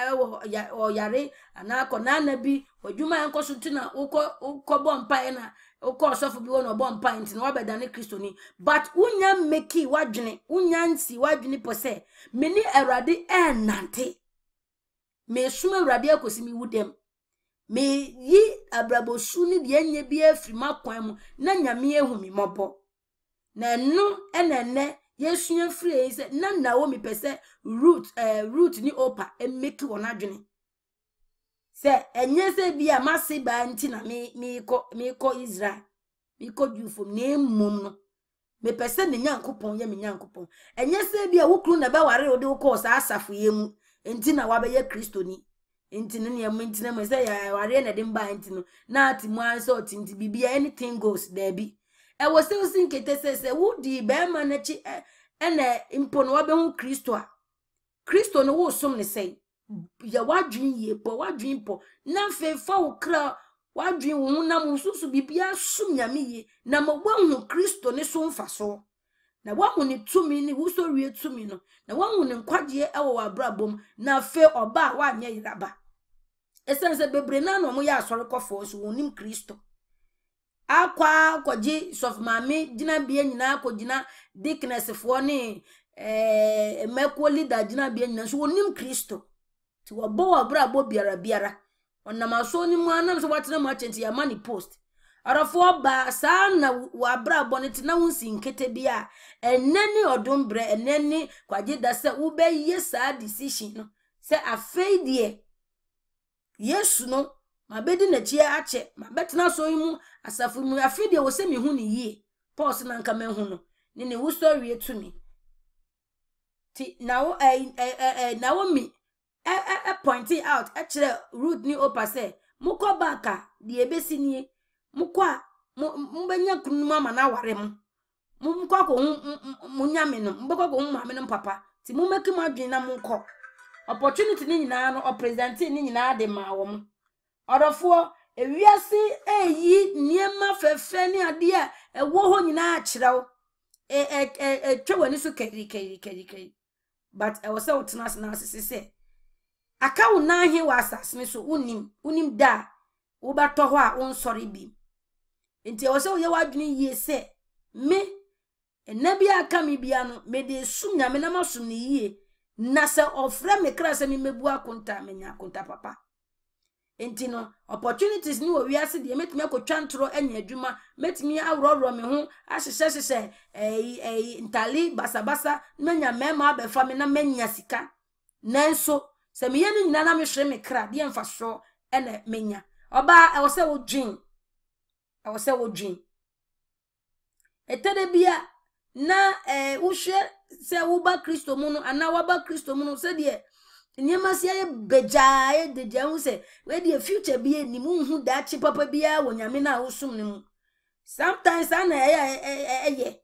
o yare ana akọ na bi odwuma enkoso tina ukọ bompa na ukọ osofu bi won bompa nti na wabedane Kristo ni but unya meki wadwene unya nsi wadwene pose meni Awurade nante me suma Awurade akosi mi wudem me yi abrabosu ni de anya bi afri makwan mu na nyame ehu mi mobo na no enene yesu afri se na Naomi pese root ni opa emeki wonadwene se enye se bia mase ba nti na mi ko Israel mi ko Jufom na emum no me pese ne Nyankopon ye me Nyankopon enye se bia wukru na ba ware ode ko sa asafo ye mu nti na wabe Kristo ni nti ne ye mu nti na me se ya ware na de mba nti no na atimu anso tinti bibia anything goes there bi e wo se usinkete se wudi be ma na chi ene impo no wabe hu Kristo no wo som ne sei ya wadwin ye po wadwin po na fefa wo kra wadwin wo na mususu bibia sum nyame ye na mogwahu Kristo ne so mfaso na wahu ne tumi ne wuso wie tumi no na wahu ne nkwaje ewo abrabom na fe oba wanye yiraba esense bebre na no mo ya asore kofo so wonim Kristo akwa kwaji sof mame gina bia nyina akogina dickness fo ne meko leader gina bia nyina so wonim Kristo ti wo bo abrabo biara onamaso ni mu anam so watena mu achenti ya mani post arafo ba sa na wa abrabo ne tina wonsi nkete bia enani odombre enani kwaje da se wo be ye sa decision no se afei de Yesu no mabedi na chi ache mabetena so yimu asafu mu afei de wo se mi hu ni yie pause na nka menhu no ne wo story etumi ti now Naomi pointing out actually root ni opa say muko baka di ebesi ni muko mbenya kunu mama na ware mu muko ko munyame no mboko ko mama no papa ti mu meki madwen na muko opportunity ni nyina no o present ni nyina de ma wo mu odofo ewiase eyi niema fefe ni ade a ewo ho nyina a kirew twewani so keri but e was so tnas na sese aka wo na he wa asasme so unim da wo bato ho a wonsori bi enti e was so ye wadwene yie se me enabi aka me bia no me de sum nyame na masum ne yie na se ofra me kra se me mebu akonta menya akonta papa enti no opportunities ni wo wiase de metimi akotwa ntro anya adwuma metimi awroro me ho ahyehye ntali basabasa menya mema abefa me na menya sika nanso se me yenu nyina na me hwe me kra de emfa so ene menya oba e wo se wo dwin etede bia na wo hwe se wo ba Kristo mu no ana wo ba Kristo mu no se de nyema se ye bejae de jehu se we de future bia ni mu hu da chi papa bia wo nyame na wo sum ne mu sometimes ana eye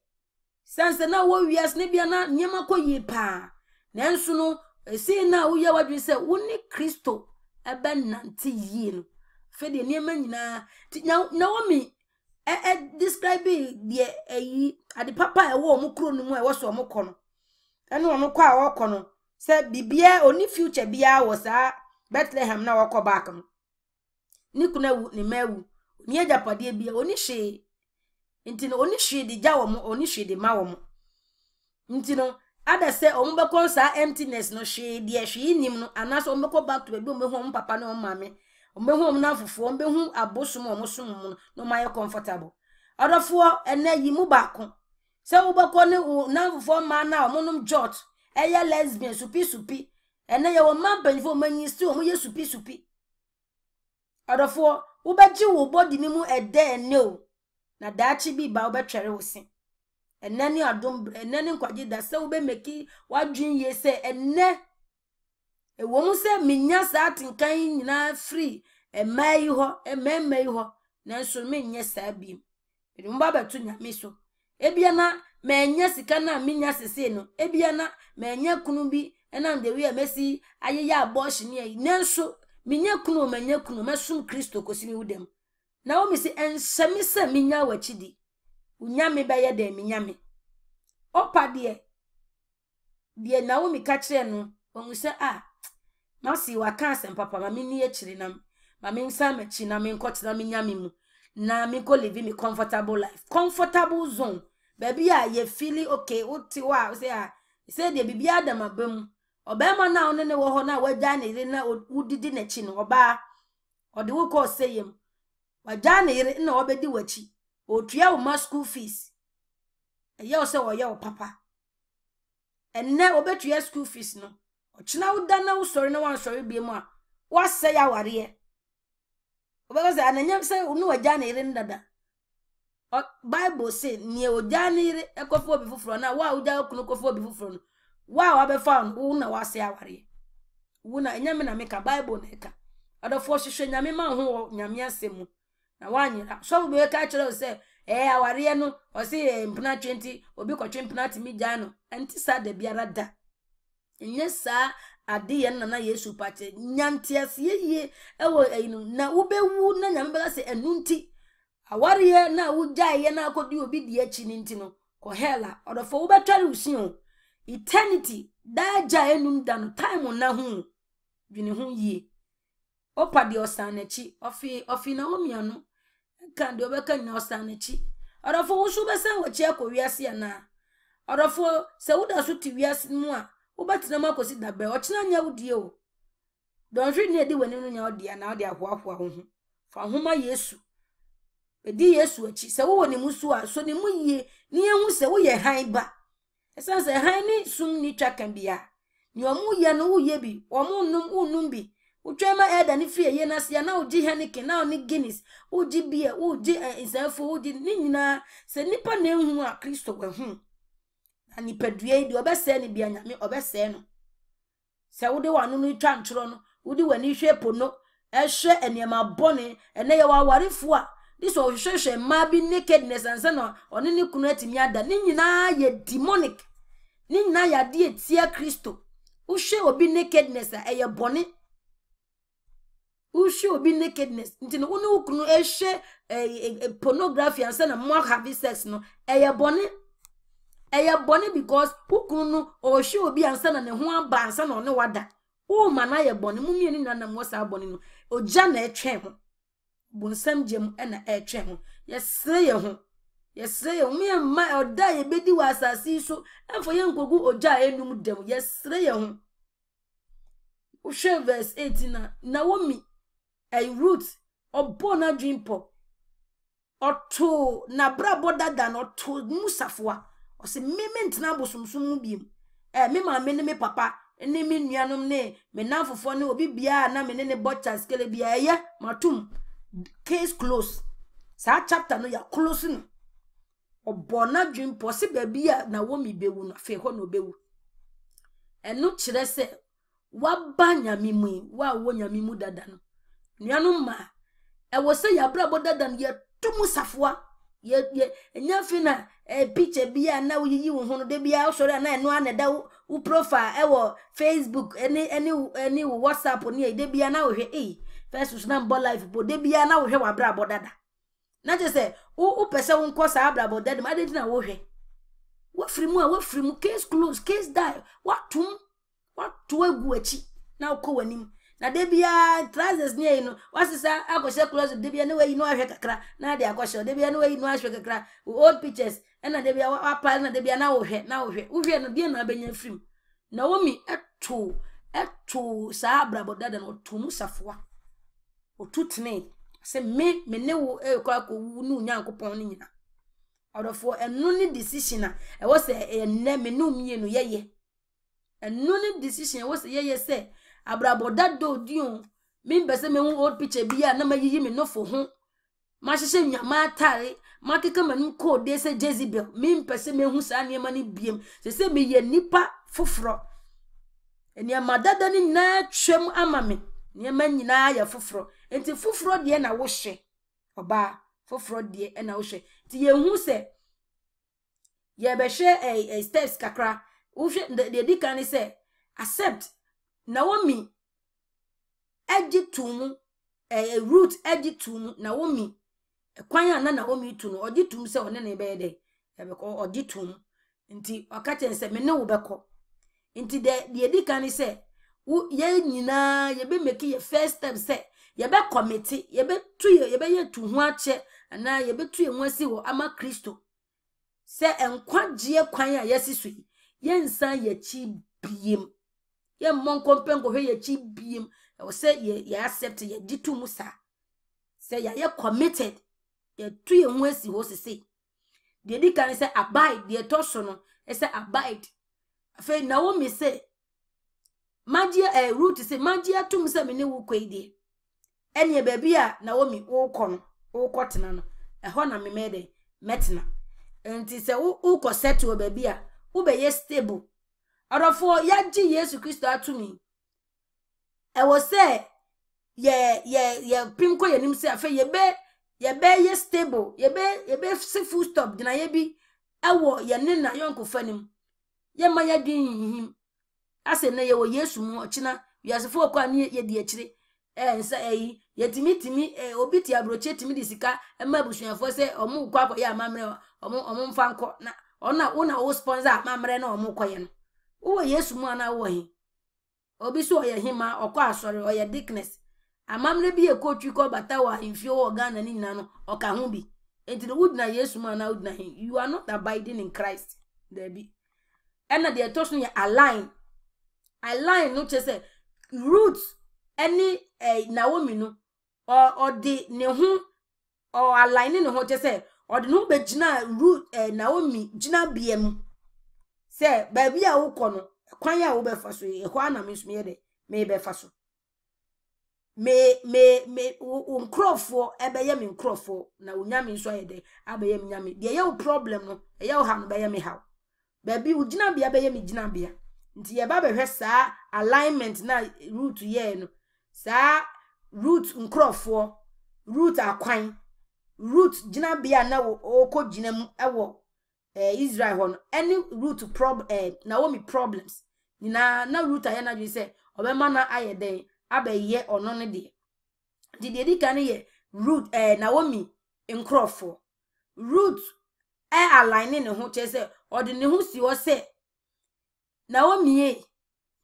sense na wo wias ne bia na nyema koyi pa nanso no esi na wo ye wadwe se wo ni Kristo ebe nante yi no fe de nyema nyina Naomi describe de ade papa e wo mu kro no mu e wo so mo kono ene wo ko a wo kono se bibia oni future bia wo sa Bethlehem na wo ko back no ni kuna wu ni mawu ni ajapade bia oni hwe ntino oni hwe de ja wo mo oni hwe de ma wo mo ntino ada se o mbe kon sa emptiness no hwe de hwe nim no anaso o mbe ko back to be o mbe hu papa na o mame o mbe hu na fufu o mbe hu abosom o mo som no ma ye comfortable odofo ena yi mu baako Se ubako ne na fo man na omonum jot eye lesbian supi ene ye wo man panfo manyisi o mo ye supi odofo ubeji wo body ni mu ede ene o na daachi bi ba ubetwere wo sin enani adom enani nkwaje da se ube meki wadwin ye se enne ewo mu se minya sa atinkan nyina free emai ho ememai ho nanso menye sa biem edi mba betu nyame so ebia na menye sika na minya sese no ebia na menye kunu bi ena ndewi emesi ayeye abortion ye nanso minya kunu menye kunu mesum Kristo kosimi wudem na o mi se enhyeme se minya wachidi unyame beye de minyame opa de na wo mi ka kire no onu se na si wa kansen papa ma mini echiri na ma me nsa machi na me nkotena minyame mu na me go live me comfortable life comfortable zone baby ye feel okay uti wa say de bibia adam abam obema na one ne wo ho na wagya na ire na udidi na chi no oba ode wo ko sayem wagya na ire na obedi wachi otua wo school fees eye o se wo ye wo papa enne obetua school fees no ochina uda na wo sori na wan sori biem a wase ya ware obego ananyam se unu wagya na ire ndada Bible say nie ogya na ire ekofo obi fufuro na wa ogya kunu kofo obi fufuro no wa be found wo na wase ya ware wo na enyame na meka Bible na eka odofo hwehwe nyame ma ho nyame asemu na wanyira so be ka kire se aware no o se mpna 20 obi kwotwe mpna timi gya no enti sa da biara da enye sa ade ye na Yesu pache nyantiase ye ewo enu na ubewu na nyame bela se enunti aware na wugya ye na akodi obi di achi ninti no ko hela odofo ubetware usin eternity daja enum da no time na hu dwene hu yie opa de osanachi ofi na omiano kan de obeka nya osanachi odofo wusu besen wachi akowiase ya na odofo se wuda so ti wiase mu a ubetina makosi dabe ochina nya wudie o don hwe ne di wani no nya odia na odia hoahoa ho fa homa Yesu edi Yesu achi se wo woni musu a so ni mu yie ni ehu se wo ye han ba esanse han ni sum ni twakan bia ni omu ye no wo ye bi omu num unum bi utwema eda ni fie ye na sia na uji Heineken na oni Guinness uji bia uji isafo uji ni nyina se nipa na ehu a Kristo we hu ani padue di obese ni bia nyame obese no se wo de wanu no twa ntro no wo di wani hwe pono ehwe eniema bone ene ye wa warefo a this o hwehwe ma bi nakedness ansa no oni ni kunu atimi ada ni nyina ye demonic ni nyina ya de etia Kristo wo hwe obi nakedness a eye bone wo hwe obi nakedness nti no wo ne kunu ehwe pornography ansa na mo have sex no eye bone because wo kunu no o hwe obi ansa na ne ho aba ansa na one wada wo ma na ye bone mu mie ni na mo sa bone no ogya na etwe ho bunsam jem na etwe ho yesre ye ho me ma oda ye bedi wa asasi so enfo ye nkogu ogya enum dem yesre ye ho wo hwe verse 18 na womi root obona dreampo oto na brabo dada no to musafoa o se moment na bosumsum mu biem me ma me ne me papa ne me nuanom ne me nanfofo ne obi bia na me ne botchers kele bia ye matum case close sa chapter no ya close no obona dreampo se bia na womi bewu no fe ho no bewu enu kire se waba nyame mu wa wo nyame mu dada no nuanom ma wo se ya brabo dada no ye tumu safoa ye enyafi na picture bia na uyiyi wo hono de bia sori na eno aneda wo profile wo Facebook any WhatsApp ni de bia na wo hwe Facebook na mbo live bo de bia na wo hwe wa brabo dada na je se wo pese wo nkosa abrabo dada ma de na wo hwe wo frimu case close case die watu egu achi na uko wanim na de bia trousers ni no wasisa akoshe close de bia na we no ahwe kakra na de akoshe de bia na we no ahwe kakra old pictures na de bia apal na de bia na wo hwe no bia na benya frim na womi eto sa abrabo dada no to musafoa otutne se me ne wo kwa ko wu nu nyankopon ni nyina Odofo enu ni decision a e wo se enne me no mie no yeye enu ni decision wo se yeye se abraboda do dion mi mbese me hu old picture bia na mayiyi me no fo ho ma hye nyama atare ma keka manu ko de se Jezebel mi mpese me hu sa niema ni biem se me ye nipa foforo eniema dada ni na twem ama me niema nyina ya foforo enti foforo de na wo hye oba foforo de na wo hye ti ye hu se ye be hye steps kakra wo hye de dikani se accept Naomi ejitum root ejitum Naomi kwanya na Naomi tu no ojitum se one na be de ebe ko ojitum nti okache se me ne wo beko nti de dikani se ye nyina ye be make ye first step se ye be committee ye be tu ye be ye tu ho ache ana ye be tu ye nwasi wo ama Kristo se enkwagye kwan a yesisu ye nsan ye chi biem ye mon kompengo he ye chi biem o se ye accept ye ditum sa se ye committed ye tu ye nwasi wo sese de dikani se abide de toso no e se abide fe Naomi se magia root se magia tum se me ne wo kwede ene baabi a Naomi wo kono wo kotena no ho na me mede metena enti se wo ko settle baabi a wo be ye stable orofo ya ji Yesu Kristo atumi e wo se ye pinko ye nim se afa ye be ye stable ye be se full stop dina ye bi ewo ye ne na yonko fanim ye ma ya din ase na ye wo Yesu mu ochina wiasefo kwa ne ye di akire nsa ye timi obi ti abroche timi di sika mabusuafo se omu kwa ya amamre omu mfa nko na ona wo sponsor amamre na omu koye no wo Yesu mu ana wo hi obi so ye hima okọ asori oye dickness amamre bi ekotwi ko bata wa infio organa ni nina no oka hu bi enti no wudna Yesu mu ana wudna hi you are not abiding in Christ there be ena de toso ye align no chese roots any Naomi no or de ne hu or align ne ho chese or de no be gina root Naomi gina biem se baby a wo kono kwan ya wo be fa so e ho na me so me de me be fa so me nkrofo ebe ye me nkrofo na unyame nso ye de abe ye me nyame de ye problem no ye wo ha no be ye me ha baby wo gina bia be ye me gina bia nti ye ba be hwe sa alignment na root ye no sa root nkrofo root akwan root gina bia na wo ko gina mu ewo Israel hon any root Naomi problems na root aye na ju se obema na aye den abaye ono ne de di kan ye root Naomi nkrofo root align ne ho che se ode ne ho si wo se Naomi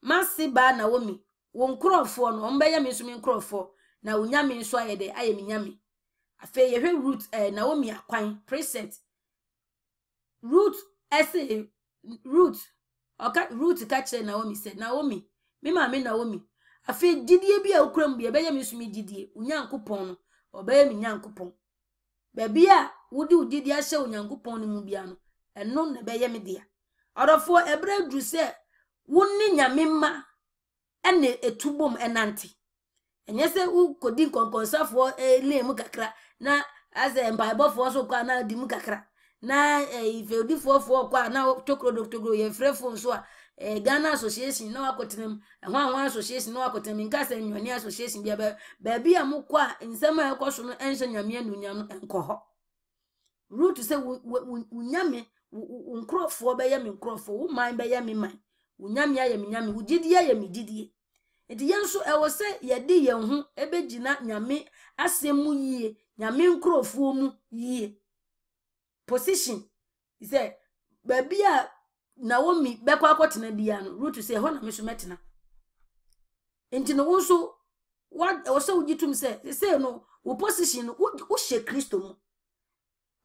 masiba Naomi wo nkrofo no mbeye me so me nkrofo na unyame nso aye de aye me nyame afa ye hwe root Naomi akwan preset root ese root oka root ka kire Naomi se Naomi me ma me Naomi afi didie bia okram bia beye me so me didie unyankopon no obeye me nyankopon ba bia wudi udidie ahye unyankopon no mu bia no eno na beye me dia odofo ebre dru se wonni nyame ma ene etubom enante enye se ukodi konkonsafo lemu kakra na aze mbaibofo so kwa na di mu kakra na ife odifo kwa na tokro ye frefo so a Ghana Association na wakotenem hwan association na wakotenem nkasa nywani association bia ba bia mukwa nsema ekoso no enso nyame anunyam enko ho root se unyame nkrofo be ye me nkrofo wo man be ye me man unyame aye me nyame ugidie aye me didie enti yenso ewo se ye de ye hu ebegina nyame asemu yie nyame nkrofo mu yie position say ba bia Naomi bekwa akotena bia no root say ho na me so metena enti no wo so what o so ugitum say no wo position no wo she Kristo mu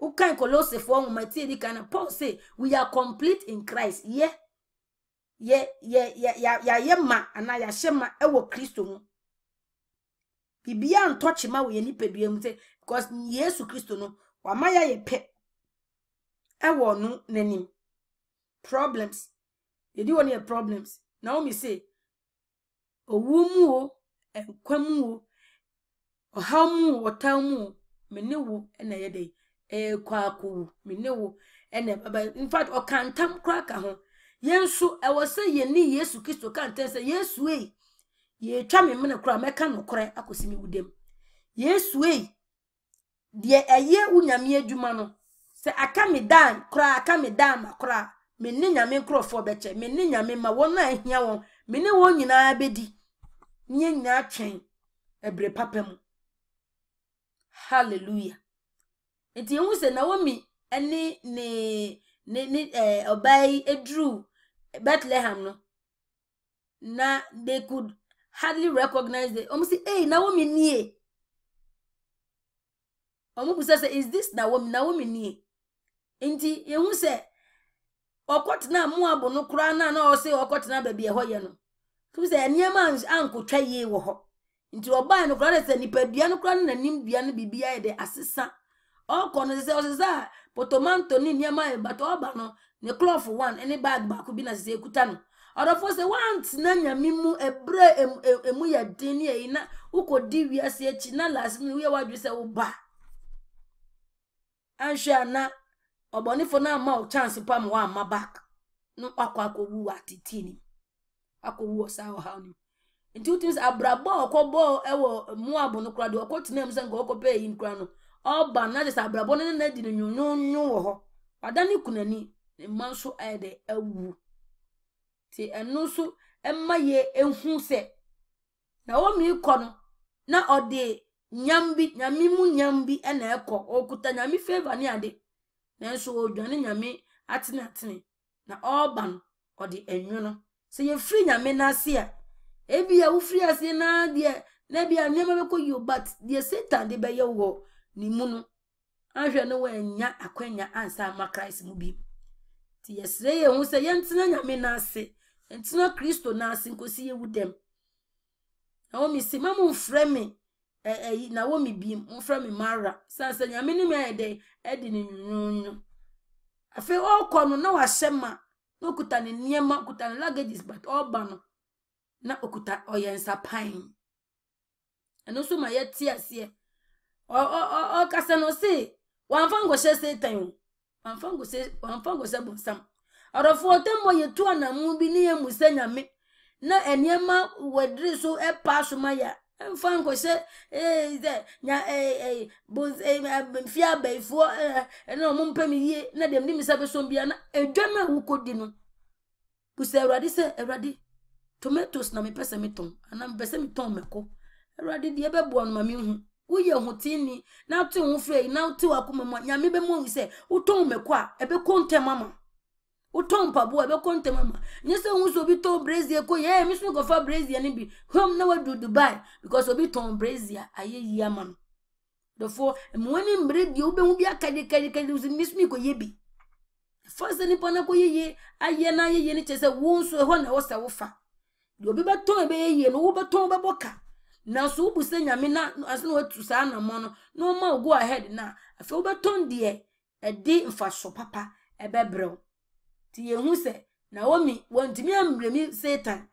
wo kan Colossae 4 mati edi kana Paul say we are complete in Christ ye ma ana ya shema ewo Kristo mu bibia ntouch ma wo ye nipadua mu say because Yesu Kristo no wa ma ya ye pe ewo no nanim problems yedi woni problems Naomi say owumu o enkwamu o ohamu otamu menewo na yede kwaku menewo ene baba in fact okantam kraka ho yensu ewo say yeni Yesu Kristo kanten say Yesu ye twa me mene kura meka no kore akosimi wudem Yesu de eye unyame adwuma no se aka me dan kura aka me dan makura me ne nyame nkrofo beche me ne nyame ma won na ahia won me ne won nyina bedi nye nyina atwen ebre papam hallelujah enti ehun se Naomi eni ni obai edru Bethlehem no na they could hardly recognize the almost say Naomi nie omubusa say is this Naomi nie enti ehun se okotena Moab no kura na o say okotena ba bia hoye no tu say eniema ankotwa ye wo ho nti oba no kura say nipadua no kura na nim dua no bibia ye de asesa okono say osesa potomanto ni niema e but oba no ne cloth one any bag ba ko bi na say ekuta no odofo say want na nyame mu ebre emu ya den ne yi na ukodi wiase achi na last me we wadwe say wo ba anhwe na obonifo na ma o chance pam wa ma back no akwakowu atitini akowu osa o hauni nti utins abrabo okobo ewo Moab no kra de okotinam se ngo okope yin kra no oba na de abrabo no na di nyunyunyu wo ho wadani kunani manso ede awu ti enu so emma ye ehun se Naomi kono na ode nyame mu nyambi ena ekọ okuta nyame favor ni ade nanso odwane nyame atene na oban ode enwono se ye free nyame na ase a ebia wo free ase na de na bia nyama beko you but de Satan de be ye wo ni mu no ahwe no wanya akwanya ansa ma Christ mu bi ti yesre ye hu se ye ntena nyame na ase ntena Kristo na ase nkosi ye wudem Naomi si mamu frame Naomi bi mfra me Mara sansa nyame ni me de edi ni nyunyu afi okono na wahema na okuta ne niema okuta ne luggages but oba no na okuta oyensa pan eno so ma yeti ase o kasa no se wanfango she Satan wanfango se bonsam orofo tembo yetu anamu bi ne emusa nyame na eniema wedri so e pass maya mfango se nya mfia baifo na omumpem yie na dem ni misabe so bia na edwana wukodi no busa Awurade se Awurade tomatoes na me pese meton ana me pese meton meko Awurade de ebebo no ma me hu uye hutini na tu hu frei na tu akoma nyame be mo se uton meko a ebe konte mama uton pabo ebe konte mama nyese hu so bi to brazier ko ye mi so go fa brazier ni bi home na wadu Dubai because obi ton brazier ayeyi amam therefore mwani mbredi ube hu bi akade uzi ko yebi first ni pona ko yeye aye na yeye ni chese wo so ho na wo se wo fa de obi beton ebe yeye no wo beton be boka na so ubu se nyame na asno watu sa na mo no ma go ahead na afi wo beton de edi mfa so papa ebe brew ti yehu se Naomi wontimi amremi Satan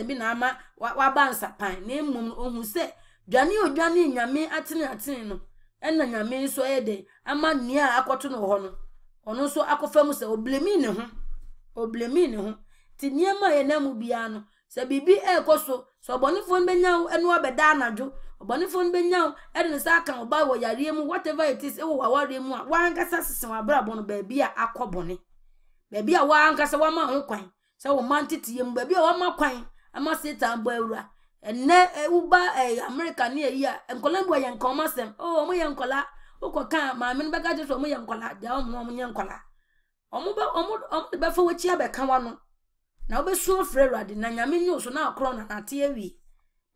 bi na ama wa bansa pan na mmom ohun se dwane nyame atene no enna nyame so ede ama nia akoto no ho no ono so akofam se oblemi ne ho ti niema ye na mu bia no se bibi ekoso so obonifo nbenyaw enu obeda anadwo obonifo nbenyaw ede ne sa kan oba wo yare mu whatever it is e wo waware mu a wankasa sesen wabrabo no ba bia akobone baby a wankasa wama ho kwan se wo mantete yem baby a wama kwan ama Satan bo awura enne uba America ne yi a enkolambo ye nkoma sem mo ye nkola ukoka ma me be ka je so mo ye nkola ja mo ye nkola omo be fa wachi abeka wa no na obesu ofre Awurade na nyame nyi so na akro na ate awi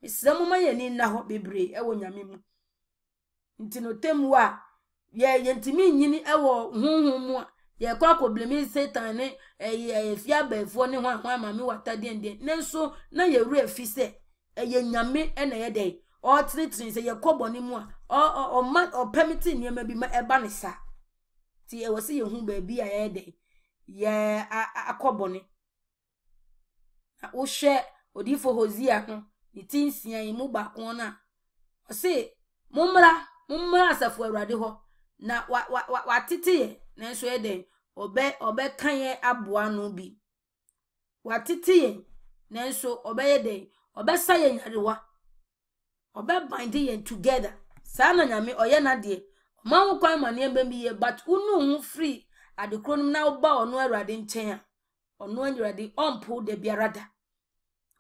misrem ma ye ni na ho bebre ewo nyame mu ntino temu a ye ntimi nyini ewo hunhun mu a ye kwa problemi Satan ne fia befo ne hwan ma me wata den nenso na ye ru afi se ye nyame na ye den o tritrin se ye koboni mu a o permit niema bi ma eba ne sa ti e wose ye hu baabi a ye de ye akobone na wo hwe odifo Hosea no ni tinsia yi mu ba kon na o se mummra asafo Awurade ho na wa tete na so ye de obe kan ye aboa no bi wa tete ye na so obe ye de obe sa ye nyarewa obe bind ye together sa na nyame oye na de ma wo kwan ma ne ba mi ye but unu hu free adekronum na oba ono Awurade nchen a ono Awurade ompo de biarada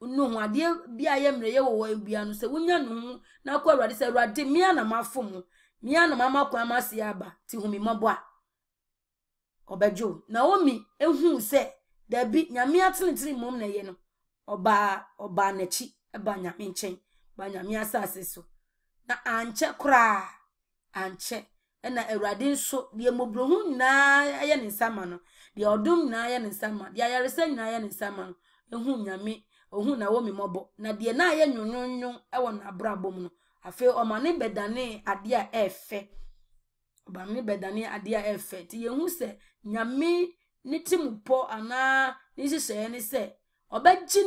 unu hu ade bia ye mre ye wo bia no se wunya no na kwa Awurade se Awurade mia na mafom mia na mama kwan mase aba ti hu mi mabo a obejo Naomi ehu se da bi nyame atenetiri mom na ye no oba na chi eba nyame nchen ba nyame asase so na anche kra anche na Awurade nso de mobrohu na ye ne nsama no de odum na ye ne nsama de ayaresa na ye ne nsama no ehu nyame ohun na wo mi mobo na de na ye nwunwunwun e wona abrabom no afi omane bedane ade a efe obane bedane ade a efe ti ye hu se nyame ni timupo ana ni hihye ne se obaji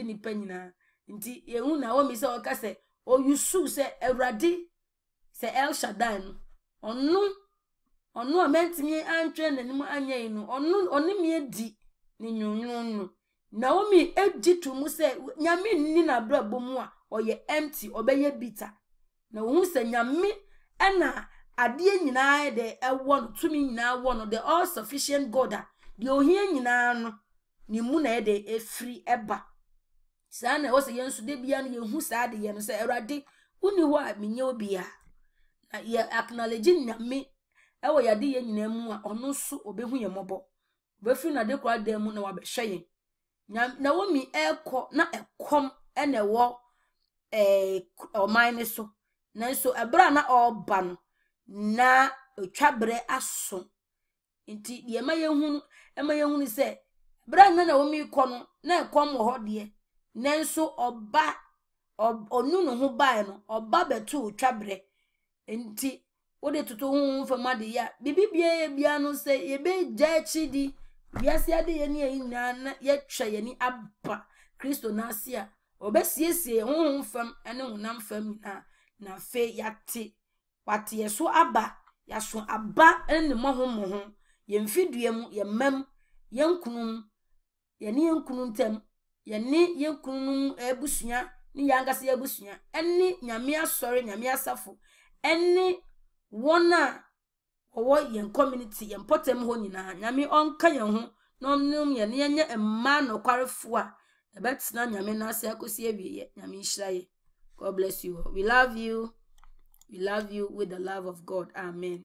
ni panyina nti ye hu na wo mi se oka se o yusu se Awurade se El Shaddai no onu amentimi antwe nanim anyai no onu mi edi ni nyunwunu Naomi ejitu mu se nyame nni na brabom a oye empty obeye bitter na wo hu se nyame na ade nyina de ewo no tumi nyina wo no the all sufficient God de ohia nyina no ni mu na de efri eba sa na wo se yensu de bia no ye hu sa de ye no se Awurade uni ho a menye obia na ye acknowledge nyame ewo ya de ye nyina mu a ono so obehu ye mobo obefri na de kwa da mu na wabehwe ye na wo mi ekọ na ekom ene wo oman ne so na so ebra na oba no na otwabre aso nti de ma ye hunu se bra na wo mi kọ no na ekom wo ho de na so oba onu no ho bae no oba betu otwabre nti wo de toto hu fama de ya bibibie bia no se ye be ja chidi biase ade ye ne yi na ye twa ye ni aba Kristo na asia obesiesie honhom fam ene honam fam na fe yate wate ye so aba ya so aba ene mohom ye mfidue mu ye mam ye nkunum ye ne nkunum tem ye ne ye nkunum ebusua ni yangase ebusua ene nyame asore nyame asafo ene wona owo ye community ye potem ho nyina nyame onka ye ho no num ye ne nye emma no kwarefo a ebetina nyame na ase akosi awie nyame nhiraye. God bless you. We love you with the love of God. Amen.